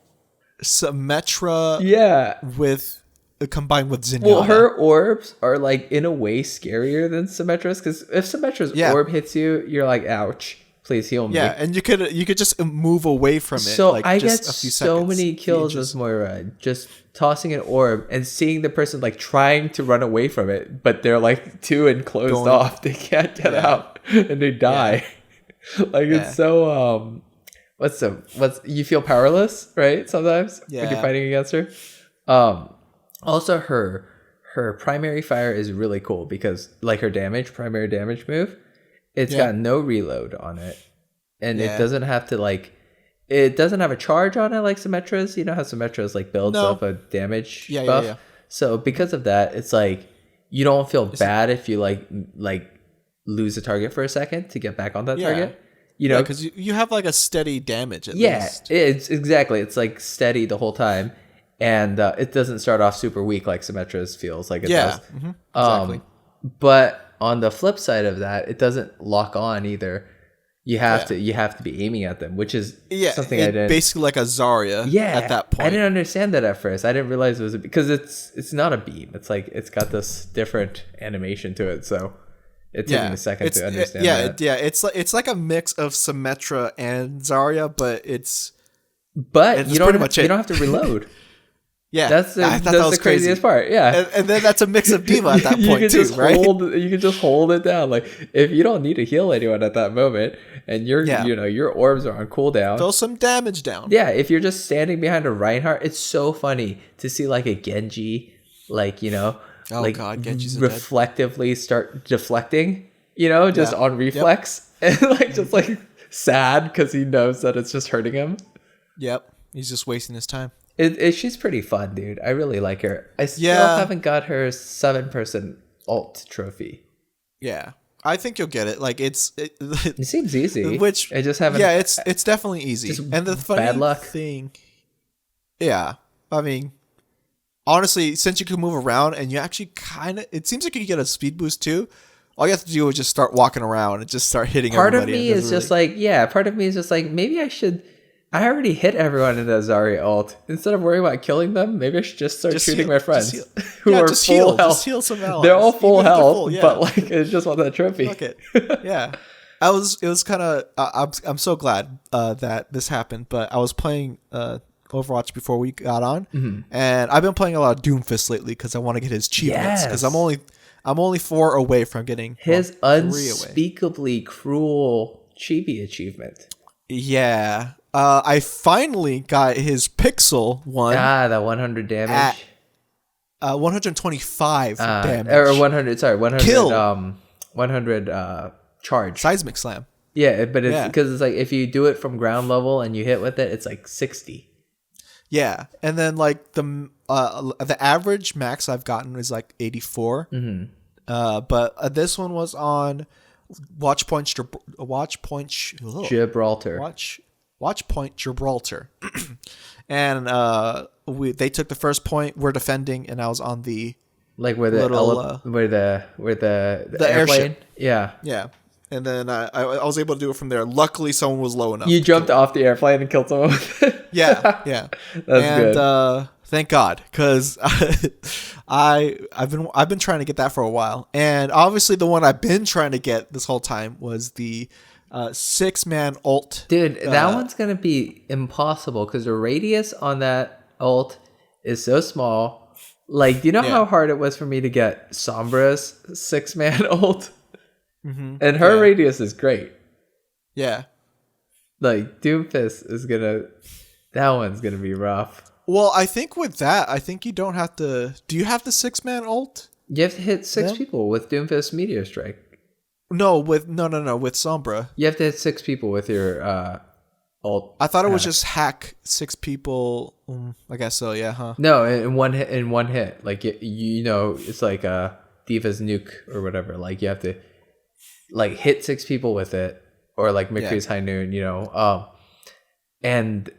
Symmetra. With combined with Zenyatta. Well, her orbs are like in a way scarier than Symmetra's, because if Symmetra's orb hits you, you're like, ouch, please heal me. And you could just move away from it. So like, I just get a few so seconds. many kills with Moira, just tossing an orb and seeing the person like trying to run away from it, but they're like too enclosed off. They can't get out and they die. Like, it's so what's you feel powerless, right? Sometimes when you're fighting against her. Also, her primary fire is really cool, because like her primary damage move It's got no reload on it, and it doesn't have to like. It doesn't have a charge on it like Symmetra's. You know how Symmetra's like builds up a damage buff. Yeah. So because of that, it's like you don't feel bad if you like lose a target for a second to get back on that target. You know, because you have like a steady damage at least. It's exactly. It's like steady the whole time, and it doesn't start off super weak like Symmetra's feels like it does. Mm-hmm. Exactly. But on the flip side of that, it doesn't lock on either. You have to be aiming at them, which is something I didn't. Basically like a Zarya. At that point, I didn't understand that at first. I didn't realize it was because it's not a beam. It's like it's got this different animation to it. So. It took me a second to understand that. It's like a mix of Symmetra and Zarya, but you don't have to reload. That's the craziest part. Yeah, and then that's a mix of D.Va at that point too, right? You can just hold it down. Like if you don't need to heal anyone at that moment, and your orbs are on cooldown, throw some damage down. Yeah, if you're just standing behind a Reinhardt, it's so funny to see like a Genji, Genji's reflectively start deflecting, on reflex and just sad because he knows that it's just hurting him. Yep, he's just wasting his time. She's pretty fun, dude. I really like her. I still haven't got her 7-person ult trophy. Yeah, I think you'll get it. Like it seems easy. Which I just haven't. Yeah, it's definitely easy. And the funny bad luck thing, I mean. Honestly, since you can move around and you actually it seems like you can get a speed boost too. All you have to do is just start walking around and just start hitting everybody. Part of me is just like, maybe I already hit everyone in the Zarya ult. Instead of worrying about killing them, maybe I should just start shooting my friends who are full health. Just heal some allies. They're all full health, but I just want that trophy. Fuck it. Yeah. It was kind of, I'm so glad that this happened, but I was playing Overwatch before we got on, and I've been playing a lot of Doomfist lately because I want to get his achievements because I'm only 4 away from getting his unspeakably cruel chibi achievement. Yeah, I finally got his pixel one. That 100 damage. 125 damage or 100. Sorry, 100. Kill. 100 charge seismic slam. Yeah, but it's because it's like if you do it from ground level and you hit with it, it's like 60. Yeah, and then like the average max I've gotten is like 84. But this one was on Watch Point Gibraltar. Watch Point Gibraltar, and they took the first point. We're defending, and I was on the where the airship. Yeah. And then I was able to do it from there. Luckily, someone was low enough. You jumped off the airplane and killed someone with it. Yeah. That's good. Thank God, because I've been trying to get that for a while, and obviously the one I've been trying to get this whole time was the 6-man ult. Dude, that one's gonna be impossible because the radius on that ult is so small. Like, do you know how hard it was for me to get Sombra's 6-man ult? And her radius is great. Yeah. Like, Doomfist is that one's gonna be rough. Well, I think with that, you don't have to. Do you have the 6-man ult? You have to hit 6 people with Doomfist Meteor Strike. No, with Sombra. You have to hit 6 people with your ult. I thought it was just hack 6 people. I guess so. Yeah. Huh. No, in one hit. Like it's like Diva's nuke or whatever. Like you have to hit 6 people with it, or like McCree's High Noon. And.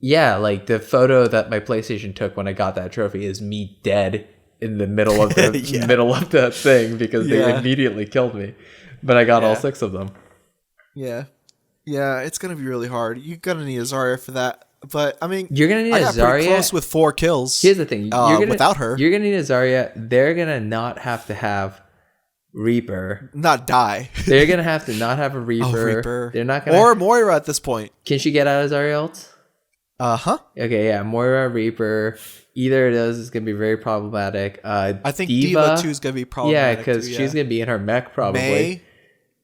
Yeah, like the photo that my PlayStation took when I got that trophy is me dead in the middle of the middle of that thing because they immediately killed me. But I got all 6 of them. Yeah. Yeah, it's going to be really hard. You're going to need a Zarya for that. But, I mean, you're going to need a Zarya. Pretty close with 4 kills. Here's the thing. Without her. You're going to need a Zarya. They're going to not have to have Reaper. Not die. They're going to have to not have a Reaper. Reaper. They're not going to. Or Moira at this point. Can she get out of Zarya ult? Okay, yeah, Moira, Reaper, either of those is gonna be very problematic. I think Diva too is gonna be problematic. Yeah, because she's gonna be in her mech probably.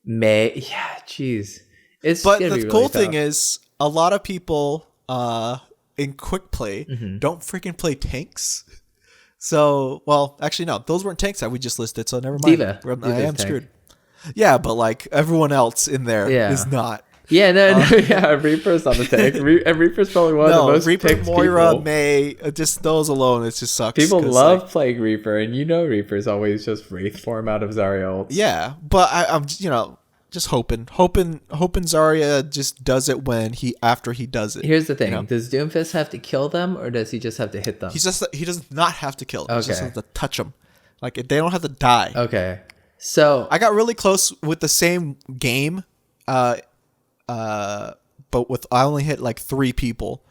May, yeah, jeez. But the cool thing is, a lot of people in quick play don't freaking play tanks. So, well, actually no, those weren't tanks that we just listed. So never mind. Diva I am screwed. Yeah, but like everyone else in there is not. Yeah, no, yeah, Reaper's on the tank. And Reaper's probably one of the most Reaper, picked Moira, people. May, just those alone, it just sucks. People love playing Reaper, and Reaper's always just Wraith form out of Zarya ults. Yeah, but I'm just hoping Zarya just does it after he does it. Here's the thing: does Doomfist have to kill them, or does he just have to hit them? He does not have to kill them. He just has to touch them. Like they don't have to die. Okay, so I got really close with the same game. But I only hit like 3 people.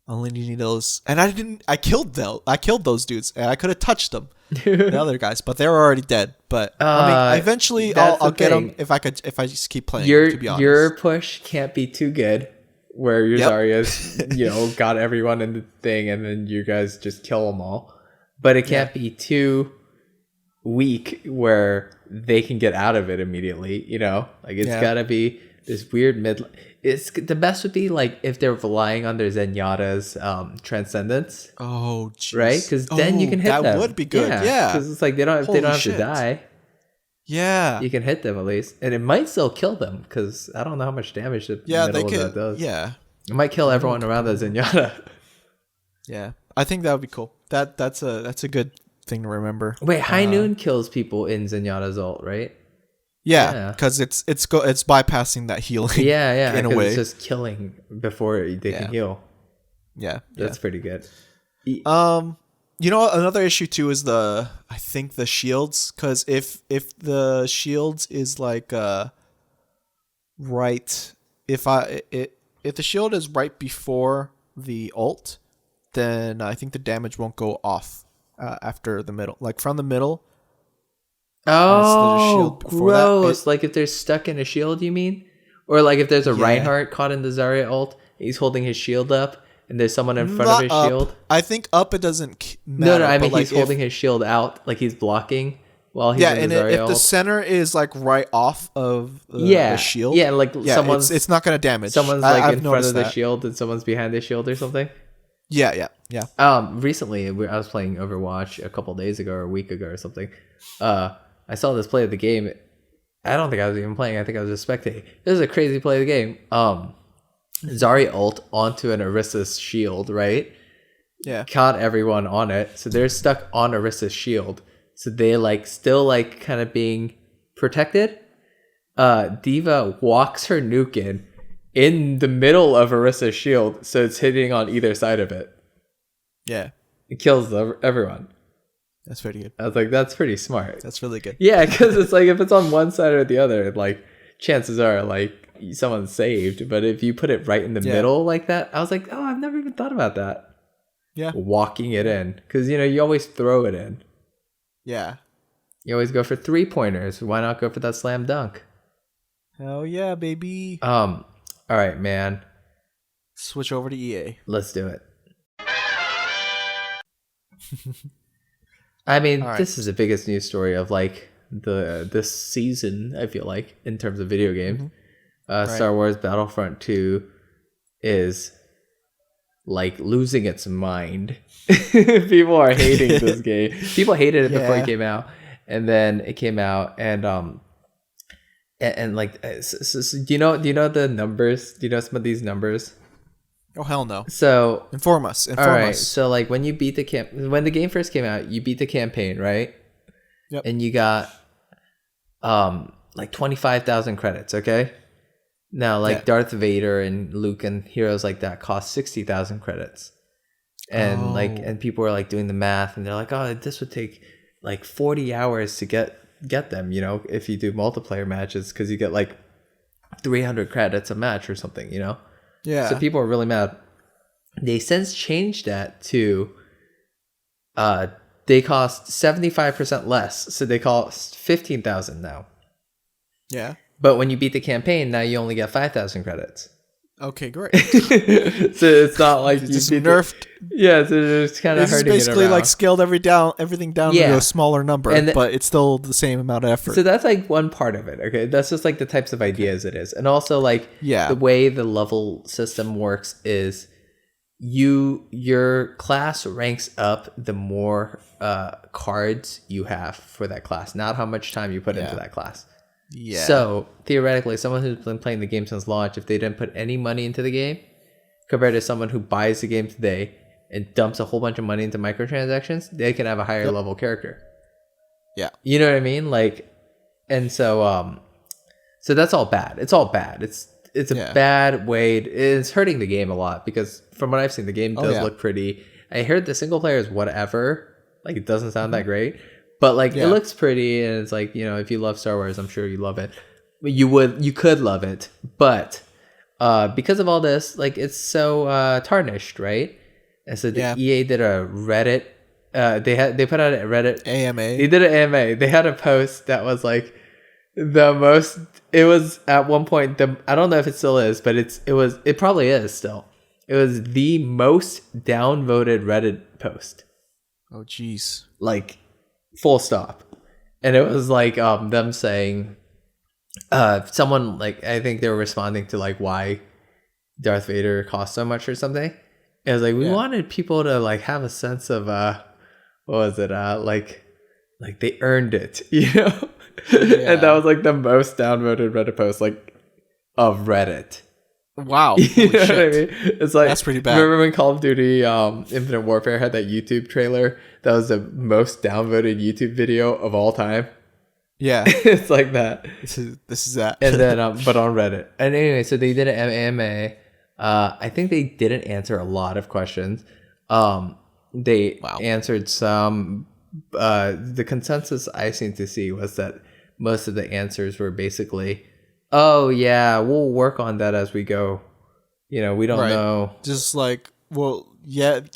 I only need those, and I killed those dudes, and I could have touched them, the other guys, but they were already dead. But I mean, eventually I'll get them if I just keep playing. To be honest, your push can't be too good, where your Zarya's got everyone in the thing, and then you guys just kill them all. But it can't be too weak where they can get out of it immediately. Like it's gotta be this weird mid. It's the best would be like if they're relying on their Zenyatta's transcendence. Oh, geez. Right? Because then you can hit them. That would be good. Yeah. Because it's like they don't have to die. Yeah. You can hit them at least, and it might still kill them because I don't know how much damage the middle of that does. Yeah. It might kill everyone around the Zenyatta. Yeah, I think that would be cool. That's a good thing to remember. Wait, High Noon kills people in Zenyatta's ult, right? Yeah, because it's bypassing that healing. Yeah, in a way, it's just killing before they can heal. Yeah, that's pretty good. Another issue too is I think the shields, because if the shields is like right, if the shield is right before the ult, then I think the damage won't go off after the middle, like from the middle. Oh, gross! Like if they're stuck in a shield, you mean? Or like if there's a Reinhardt caught in the Zarya ult, he's holding his shield up, and there's someone in front of his shield. I think up it doesn't matter. No, I mean he's holding his shield out, like he's blocking while he's in the Zarya ult. If the center is like right off of the shield, someone's it's not going to damage. Someone's like in front of the shield, and someone's behind the shield or something. Yeah. Recently, I was playing Overwatch a couple days ago or a week ago or something. I saw this play of the game. I don't think I was even playing. I think I was just spectating. This is a crazy play of the game. Zarya ult onto an Orisa's shield, right? Yeah. Caught everyone on it. So they're stuck on Orisa's shield. So they still kind of being protected. Diva walks her nuke in the middle of Orisa's shield. So it's hitting on either side of it. Yeah. It kills everyone. That's pretty good. I was like, that's pretty smart. That's really good. Yeah, because it's like if it's on one side or the other, chances are someone's saved. But if you put it right in the middle like that, I was like, oh, I've never even thought about that. Yeah. Walking it in. Because, you always throw it in. Yeah. You always go for 3-pointers. Why not go for that slam dunk? Hell yeah, baby. All right, man. Switch over to EA. Let's do it. I mean, this is the biggest news story of this season, I feel like, in terms of video games. Star Wars Battlefront 2 is losing its mind. People are hating this game. People hated it before it came out, and then it came out, and so do you know the numbers? Do you know some of these numbers? Oh hell no! So inform us. All right. So when you beat when the game first came out, you beat the campaign, right? Yep. And you got 25,000 credits. Okay. Now Darth Vader and Luke and heroes like that cost 60,000 credits, and and people were doing the math, and they're like, oh, this would take 40 hours to get them. If you do multiplayer matches, because you get 300 credits a match or something. Yeah. So people are really mad. They since changed that to they cost 75% less. So they cost 15,000 now. Yeah. But when you beat the campaign, now you only get 5,000 credits. Okay, great. So it's not like you just nerfed. Yeah, so it's kind of hurting it around. It's basically scaled everything down to a smaller number, but it's still the same amount of effort. So that's one part of it. Okay, that's just the types of ideas it is, and also the way the level system works is your class ranks up the more cards you have for that class, not how much time you put into that class. Yeah. So theoretically, someone who's been playing the game since launch, if they didn't put any money into the game, compared to someone who buys the game today and dumps a whole bunch of money into microtransactions, they can have a higher level character. Yeah. You know what I mean? Like, and so that's all bad. It's all bad. It's a bad way. It's hurting the game a lot because from what I've seen, the game does look pretty. I heard the single player is whatever. Like, it doesn't sound that great, but like it looks pretty, and it's like, you know, if you love Star Wars, I'm sure you love it. You could love it, but because of all this, like, it's so tarnished, right? And so the EA did a Reddit. They put out a Reddit AMA. They did an AMA. They had a post that was like the most. It was at one point. I don't know if it still is, but it probably is still. It was the most downvoted Reddit post. Oh, jeez. Like, full stop. And it was like them saying, someone, like, I think they were responding to like why Darth Vader cost so much or something. It was like, we wanted people to like have a sense of what was it? Like they earned it, you know? And that was like the most downvoted Reddit post, like, of Reddit. Wow. You know what I mean? It's like, that's pretty bad. Remember when Call of Duty Infinite Warfare had that YouTube trailer that was the most downvoted YouTube video of all time? Yeah. It's like that. This is that. And then but on Reddit. And anyway, so they did an AMA. I think they didn't answer a lot of questions. They answered some. The consensus I seem to see was that most of the answers were basically, oh yeah, we'll work on that as we go. You know, we don't know. Just like, well, it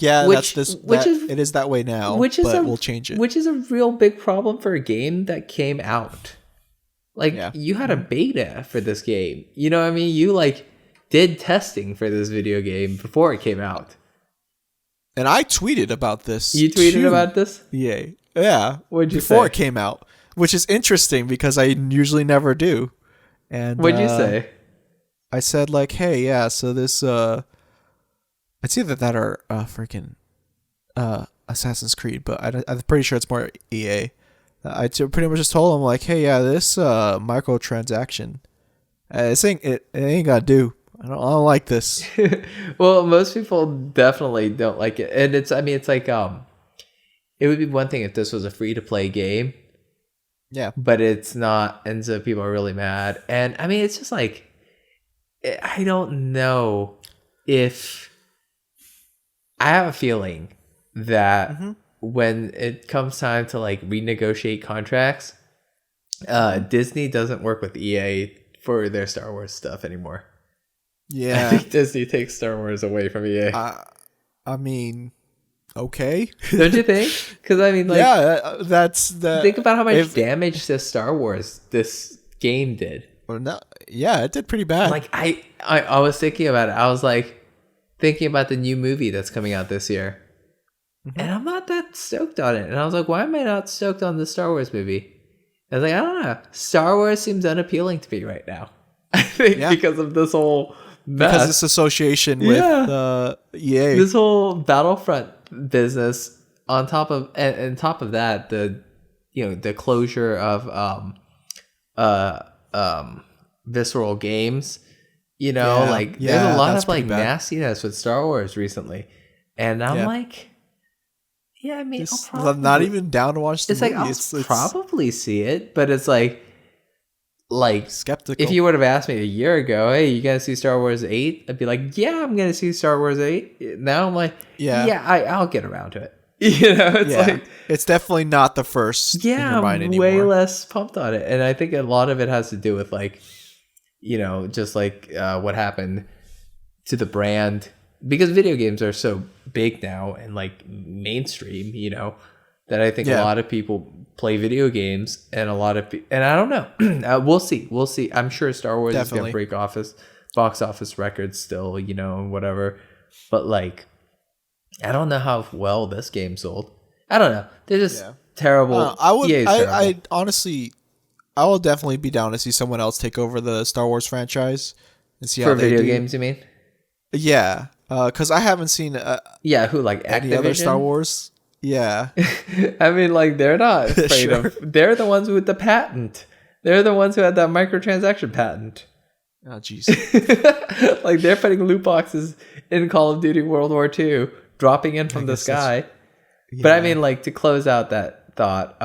is that way now, but we'll change it. Which is a real big problem for a game that came out. Like, you had a beta for this game. You know what I mean? You like did testing for this video game before it came out. And I tweeted about this. You tweeted about this? Yeah. What'd you say? Before it came out, which is interesting because I usually never do. And what'd you say? I said like, hey, so this it's either that or freaking Assassin's Creed, but I'm pretty sure it's more EA. I pretty much just told him like, hey, this microtransaction, it ain't gonna do. I don't like this. Well, most people definitely don't like it, and it's like it would be one thing if this was a free to play game, but it's not, and so people are really mad. And I mean, it's just like, I don't know if I have a feeling that when it comes time to like renegotiate contracts, Disney doesn't work with EA for their Star Wars stuff anymore. Yeah, I think Disney takes Star Wars away from EA. I mean, okay, don't you think? Because I mean, like, that's the. Think about how much damage to Star Wars this game did. Well, no, it did pretty bad. Like I was thinking about it. I was like thinking about the new movie that's coming out this year, and I'm not that stoked on it. And I was like, why am I not stoked on the Star Wars movie? I was like, I don't know. Star Wars seems unappealing to me right now. I think because of this whole mess. Because this association with EA. This whole Battlefront business on top of that, the closure of Visceral Games, there's a lot of like nastiness with Star Wars recently. And I'm like, I mean, I'm not even down to watch the movie. I'll probably see it, but it's like skeptical. If you would have asked me a year ago, hey, you gonna see Star Wars 8? I'd be like, yeah, I'm gonna see Star Wars 8. Now I'm like, I'll get around to it. It's definitely not the first in your mind anymore. I'm way less pumped on it. And I think a lot of it has to do with like, just like what happened to the brand, because video games are so big now and like mainstream, that I think a lot of people play video games, and and I don't know. We'll see. I'm sure Star Wars is gonna break box office records still, whatever. But like, I don't know how well this game sold. I don't know. They're just terrible. I honestly, I will definitely be down to see someone else take over the Star Wars franchise and see how they do. For video games, you mean? Yeah, because I haven't seen who, like, any Activision? other Star Wars. Yeah. I mean, like, they're not afraid of. They're the ones with the patent. They're the ones who had that microtransaction patent. Oh, jeez. Like, they're putting loot boxes in Call of Duty World War II, dropping in from the sky. Yeah. But I mean, like, to close out that thought,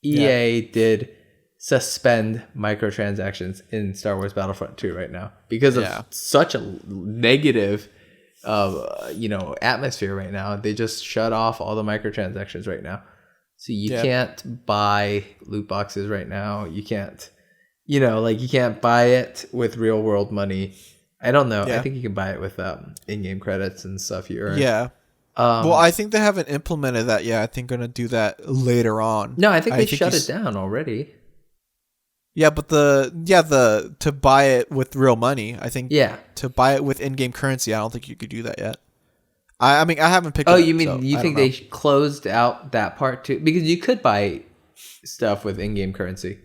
EA did suspend microtransactions in Star Wars Battlefront 2 right now because of such a negative, atmosphere right now. They just shut off all the microtransactions right now. So you can't buy loot boxes right now. You can't, you can't buy it with real world money. I don't know. I think you can buy it with in-game credits and stuff you earn. Yeah. Well, I think they haven't implemented that yet. I think going to do that later on. No, I think they shut it down already. Yeah, but to buy it with real money, I think. Yeah. To buy it with in-game currency, I don't think you could do that yet. I mean, I haven't picked. Oh, you mean you think they closed out that part too? Because you could buy stuff with in-game currency.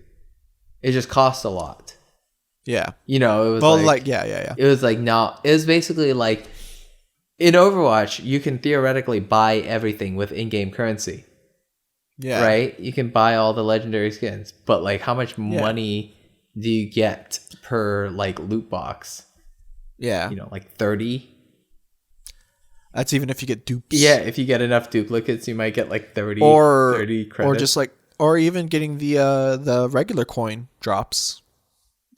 It just costs a lot. Yeah. It was yeah. It was like no. It was basically like in Overwatch, you can theoretically buy everything with in-game currency. Yeah. Right? You can buy all the legendary skins, but like how much money do you get per like loot box? Yeah. Like 30. That's even if you get dupes. Yeah, if you get enough duplicates, you might get like 30 credits. Or just like even getting the regular coin drops.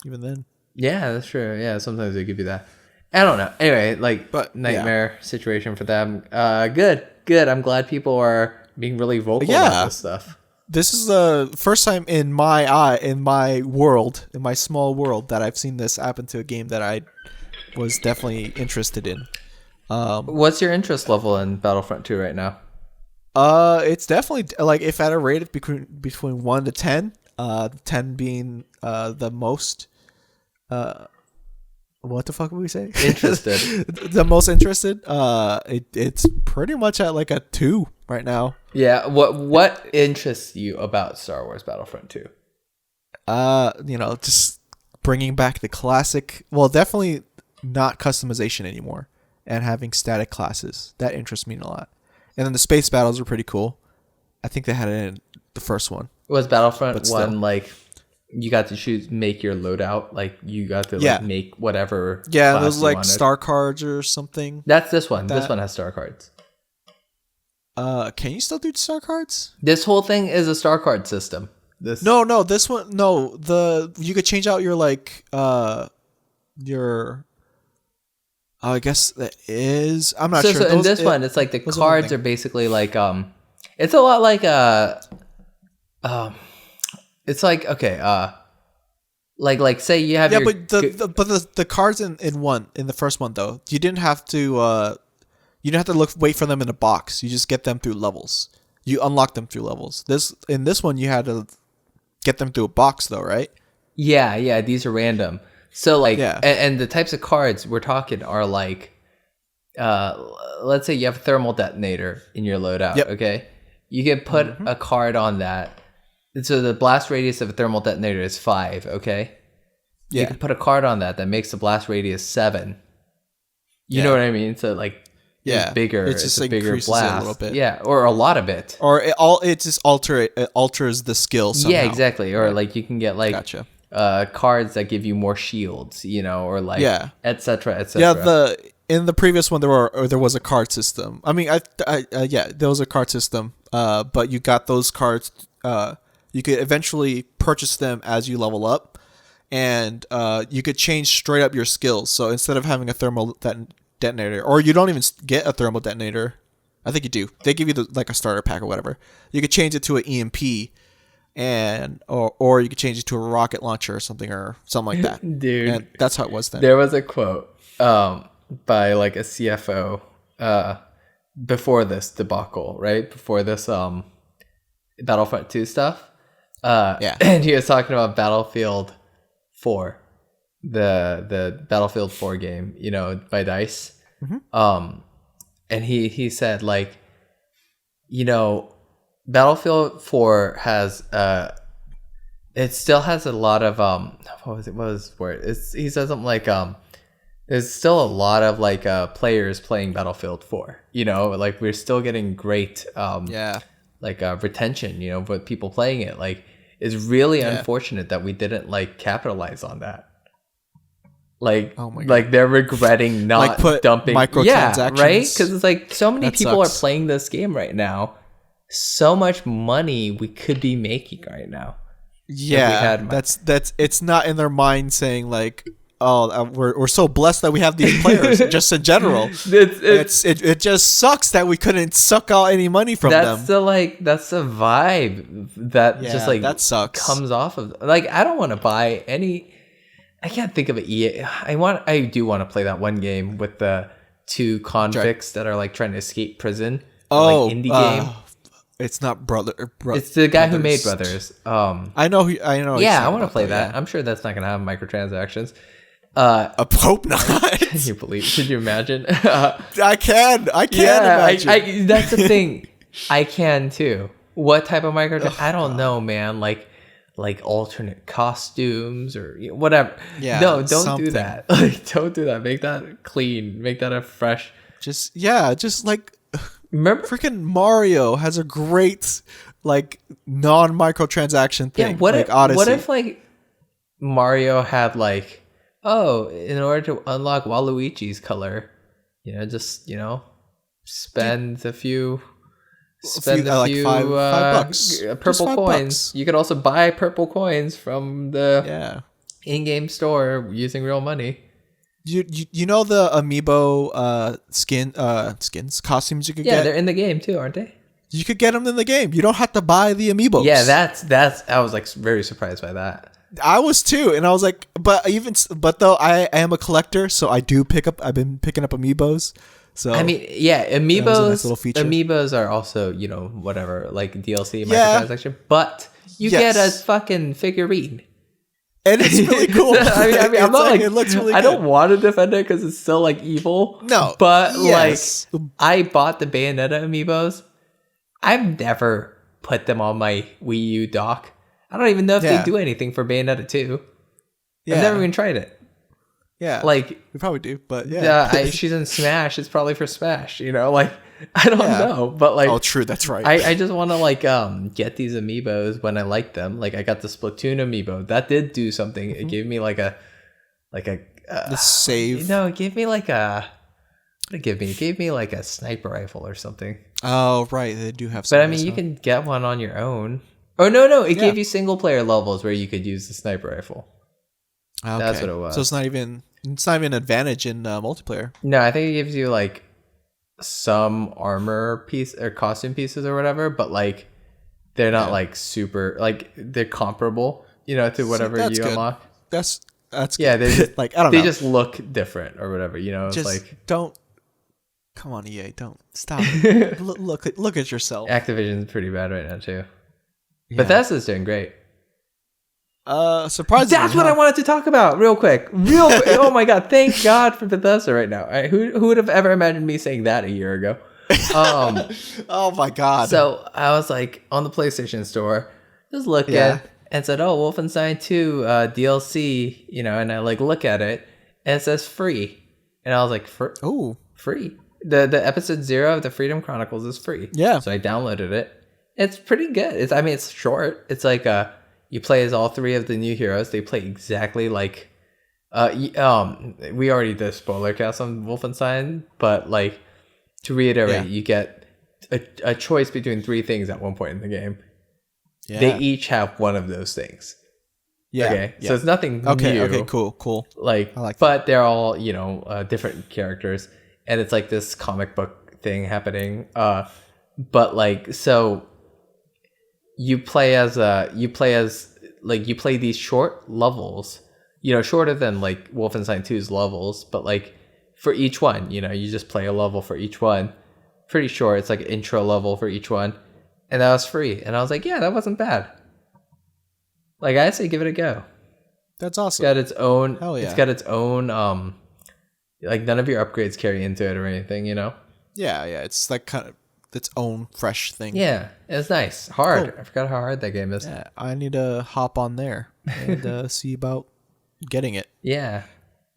Even then. Yeah, that's true. Yeah, sometimes they give you that. I don't know. Anyway, nightmare situation for them. Good. I'm glad people are being really vocal about this stuff. This is the first time in my small world, that I've seen this happen to a game that I was definitely interested in. What's your interest level in Battlefront 2 right now? It's definitely like if I had to rate it between 1 to 10, 10 being the most. What the fuck would we say? Interested. The most interested. It's pretty much at like a 2 right now. Yeah. What interests you about Star Wars Battlefront 2? Just bringing back the classic. Well, definitely not customization anymore, and having static classes. That interests me a lot. And then the space battles were pretty cool. I think they had it in the first one. Was Battlefront 1 like you got to make your loadout? Like you got to make whatever. Yeah, those like star cards or something. That's this one. This one has star cards. Can you still do star cards? This whole thing is a star card system. No, this one you could change out your your. I guess that is. I'm not sure. So in this one, it's like the cards are basically like it's a lot like it's like okay like say you have but the cards in the first one though, you didn't have to wait for them in a box. You just get them through levels. You unlock them through levels. In this one you had to get them through a box though, right? Yeah, these are random. So like and the types of cards we're talking are like let's say you have a thermal detonator in your loadout, okay? You can put a card on that. So the blast radius of a thermal detonator is 5, okay? Yeah. You can put a card on that makes the blast radius 7. You know what I mean? So like it's bigger. It's a bigger blast. A little bit. Yeah, or a lot of it. Or it just alters the skill somehow. Yeah, exactly. Or like you can get like cards that give you more shields, or like et cetera. Yeah, in the previous one there was a card system. I mean, there was a card system. But you got those cards. You could eventually purchase them as you level up, and you could change straight up your skills. So instead of having a thermal detonator, or you don't even get a thermal detonator, I think you do. They give you like a starter pack or whatever. You could change it to an EMP, or you could change it to a rocket launcher or something like that. Dude, and that's how it was then. There was a quote by like a CFO before this debacle, right? Before this Battlefront 2 stuff. And he was talking about Battlefield 4, the Battlefield 4 game, by DICE. And he said like, Battlefield 4 has it still has a lot of what was the word? He said something like there's still a lot of like players playing Battlefield 4. Like we're still getting great retention, but people playing it, like It's really unfortunate that we didn't like capitalize on that. Like, oh my God. Like they're regretting not like put dumping microtransactions. Yeah, right? Because it's like so many people sucks. are playing this game right now. So much money we could be making right now. Yeah, that's it's not in their mind saying like, oh, we're so blessed that we have these players. Just in general, it just sucks that we couldn't suck out any money from them. That's the vibe that just like that sucks. Comes off of like I don't want to buy any. I can't think of an EA. I do want to play that one game with the two convicts that are like trying to escape prison. Oh, like indie game. It's not it's the guy who made Brothers. I know. Yeah, I want to play that. Yeah. I'm sure that's not gonna have microtransactions. I hope not. Could you imagine? I can imagine. That's the thing. I can too. What type of micro? I don't know, man. Like alternate costumes or whatever. Yeah. No, don't do that. Like, don't do that. Make that clean. Make that a fresh. Just like. Remember, freaking Mario has a great like non-microtransaction thing. Yeah, what like if Odyssey. What if like Mario had like, oh, in order to unlock Waluigi's color, just spend a few $5 purple coins. $5. You could also buy purple coins from the in-game store using real money. You know the amiibo skins costumes you could get? Yeah, they're in the game too, aren't they? You could get them in the game. You don't have to buy the amiibos. Yeah, that's I was like very surprised by that. I was too, and I was like, but though I am a collector, so I've been picking up amiibos. So I mean, yeah, amiibos. Nice little feature. Amiibos are also whatever like DLC microtransaction, but you get a fucking figurine. And it's really cool. I mean, I'm not like, it looks really good. I don't want to defend it because it's still like evil. No, but like, I bought the Bayonetta amiibos. I've never put them on my Wii U dock. I don't even know if they do anything for Bayonetta 2. Yeah. I've never even tried it. Yeah, like we probably do, but she's in Smash. It's probably for Smash. Like. I don't know, but like, oh, true, that's right. I just want to like get these amiibos when I like them. Like I got the Splatoon amiibo that did do something. It gave me like a the save. No, it gave me like a It gave me like a sniper rifle or something. Oh right, they do have. But I mean, you can get one on your own. Oh no, it gave you single player levels where you could use the sniper rifle. Okay. That's what it was. So it's not even an advantage in multiplayer. No, I think it gives you like some armor piece or costume pieces or whatever, but like they're not like super, like they're comparable, to whatever you unlock. That's yeah. They just, like I don't know. They just look different or whatever, It's just like don't. Come on, EA, don't stop. look at yourself. Activision's pretty bad right now too. Yeah. Bethesda's doing great. Surprisingly, that's what I wanted to talk about real quick. Oh my god, thank God for Bethesda right now. Who would have ever imagined me saying that a year ago? Oh my god. So I was like on the PlayStation Store, just looking and said, "Oh, Wolfenstein 2 DLC," and I like look at it and it says free, and I was like, free." The episode 0 of the Freedom Chronicles is free. Yeah. So I downloaded it. It's pretty good. It's short. It's like you play as all 3 of the new heroes. They play exactly like we already did a spoiler cast on Wolfenstein, but like to reiterate, you get a choice between 3 things at one point in the game. Yeah. They each have one of those things. Yeah. Okay. Yeah. So it's nothing new. Okay, cool. Like, I like but they're all, different characters. And it's like this comic book thing happening. But like, so you play these short levels, shorter than like Wolfenstein 2's levels, but like for each one, you just play a level for each one. Pretty short. It's like an intro level for each one. And that was free. And I was like, yeah, that wasn't bad. Like I say, give it a go. That's awesome. It's got its own. Hell yeah. It's got its own. Like none of your upgrades carry into it or anything, Yeah. It's like kind of its own fresh thing. Yeah, it's nice. Hard. Cool. I forgot how hard that game is. Yeah, I need to hop on there and see about getting it. Yeah.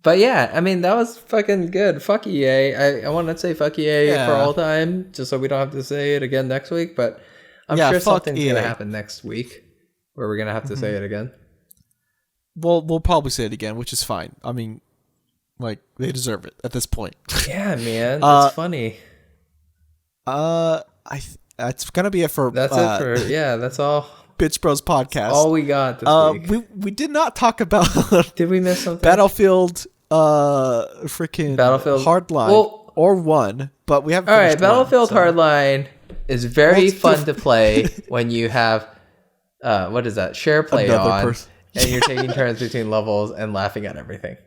But yeah, I mean, that was fucking good. Fuck EA. I want to say fuck EA for all time, just so we don't have to say it again next week. But I'm sure something's going to happen next week. Where we're gonna have to say it again. We'll probably say it again, which is fine. I mean, like, they deserve it at this point. Yeah, man, that's funny. That's gonna be it for. That's it for. Yeah, that's all. Bitch Bros podcast. All we got this week. We did not talk about. Did we miss something? Battlefield. Freaking Battlefield Hardline or 1, but we haven't. All right, Battlefield one, so. Hardline is very fun to play when you have. What is that? Share play on, and you're taking turns between levels and laughing at everything.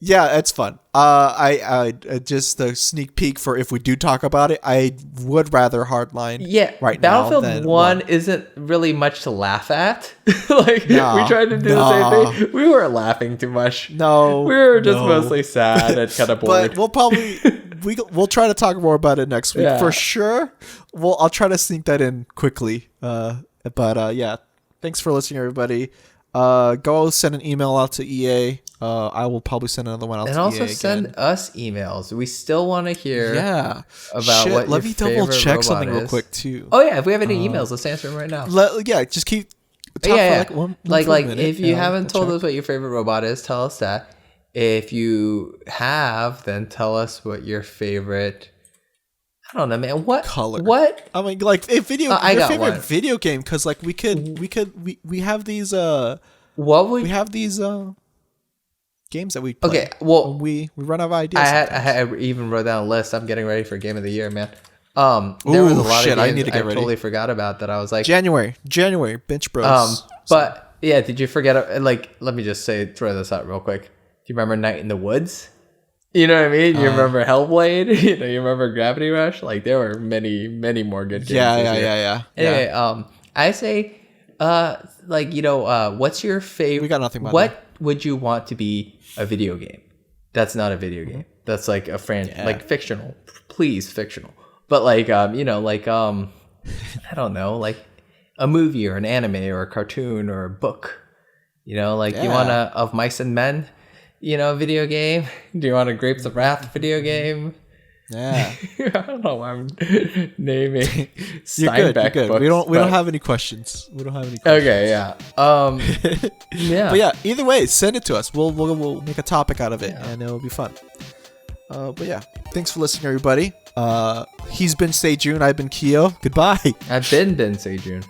Yeah, it's fun. I just a sneak peek for if we do talk about it. I would rather Hardline. Yeah, right Battlefield now than 1 isn't really much to laugh at. Like we tried to do the same thing. We weren't laughing too much. No, we were just mostly sad and kind of bored. But we'll probably we'll try to talk more about it next week for sure. I'll try to sneak that in quickly. But yeah, thanks for listening, everybody. Go send an email out to EA. I will probably send another one out to EA. And also send us emails. We still want to hear about what let your me double check robot something is. real quick too. Oh yeah, if we have any emails, let's answer them right now. Just keep if you haven't told us what your favorite robot is, tell us that. If you have, then tell us what your favorite. I don't know, man. What color? What? I mean, like your favorite one. video game, because like we have these we have these games that we play. Okay, well, we run out of ideas. I even wrote down a list. I'm getting ready for Game of the Year, man. There was a lot of games I totally forgot about that I was like January Binch Bros. But yeah, did you forget? Like, let me just throw this out real quick. Do you remember Night in the Woods? You know what I mean? You remember Hellblade? You remember Gravity Rush? Like, there were many more good games. Yeah. Anyway, I say, what's your favorite? We got nothing about what would you want to be a video game? That's not a video game. That's like a like fictional. Please, fictional. But like, I don't know, like a movie or an anime or a cartoon or a book. You want Of Mice and Men? Video game. Do you want a Grapes of Wrath video game? Yeah. I don't know why I'm naming Steinbeck You're good. books. We don't have any questions. Okay, yeah. Yeah. But yeah, either way, send it to us. We'll make a topic out of it, and it'll be fun. But yeah, thanks for listening, everybody. He's been Sejun. I've been Kiyo. Goodbye. I've been Sejun.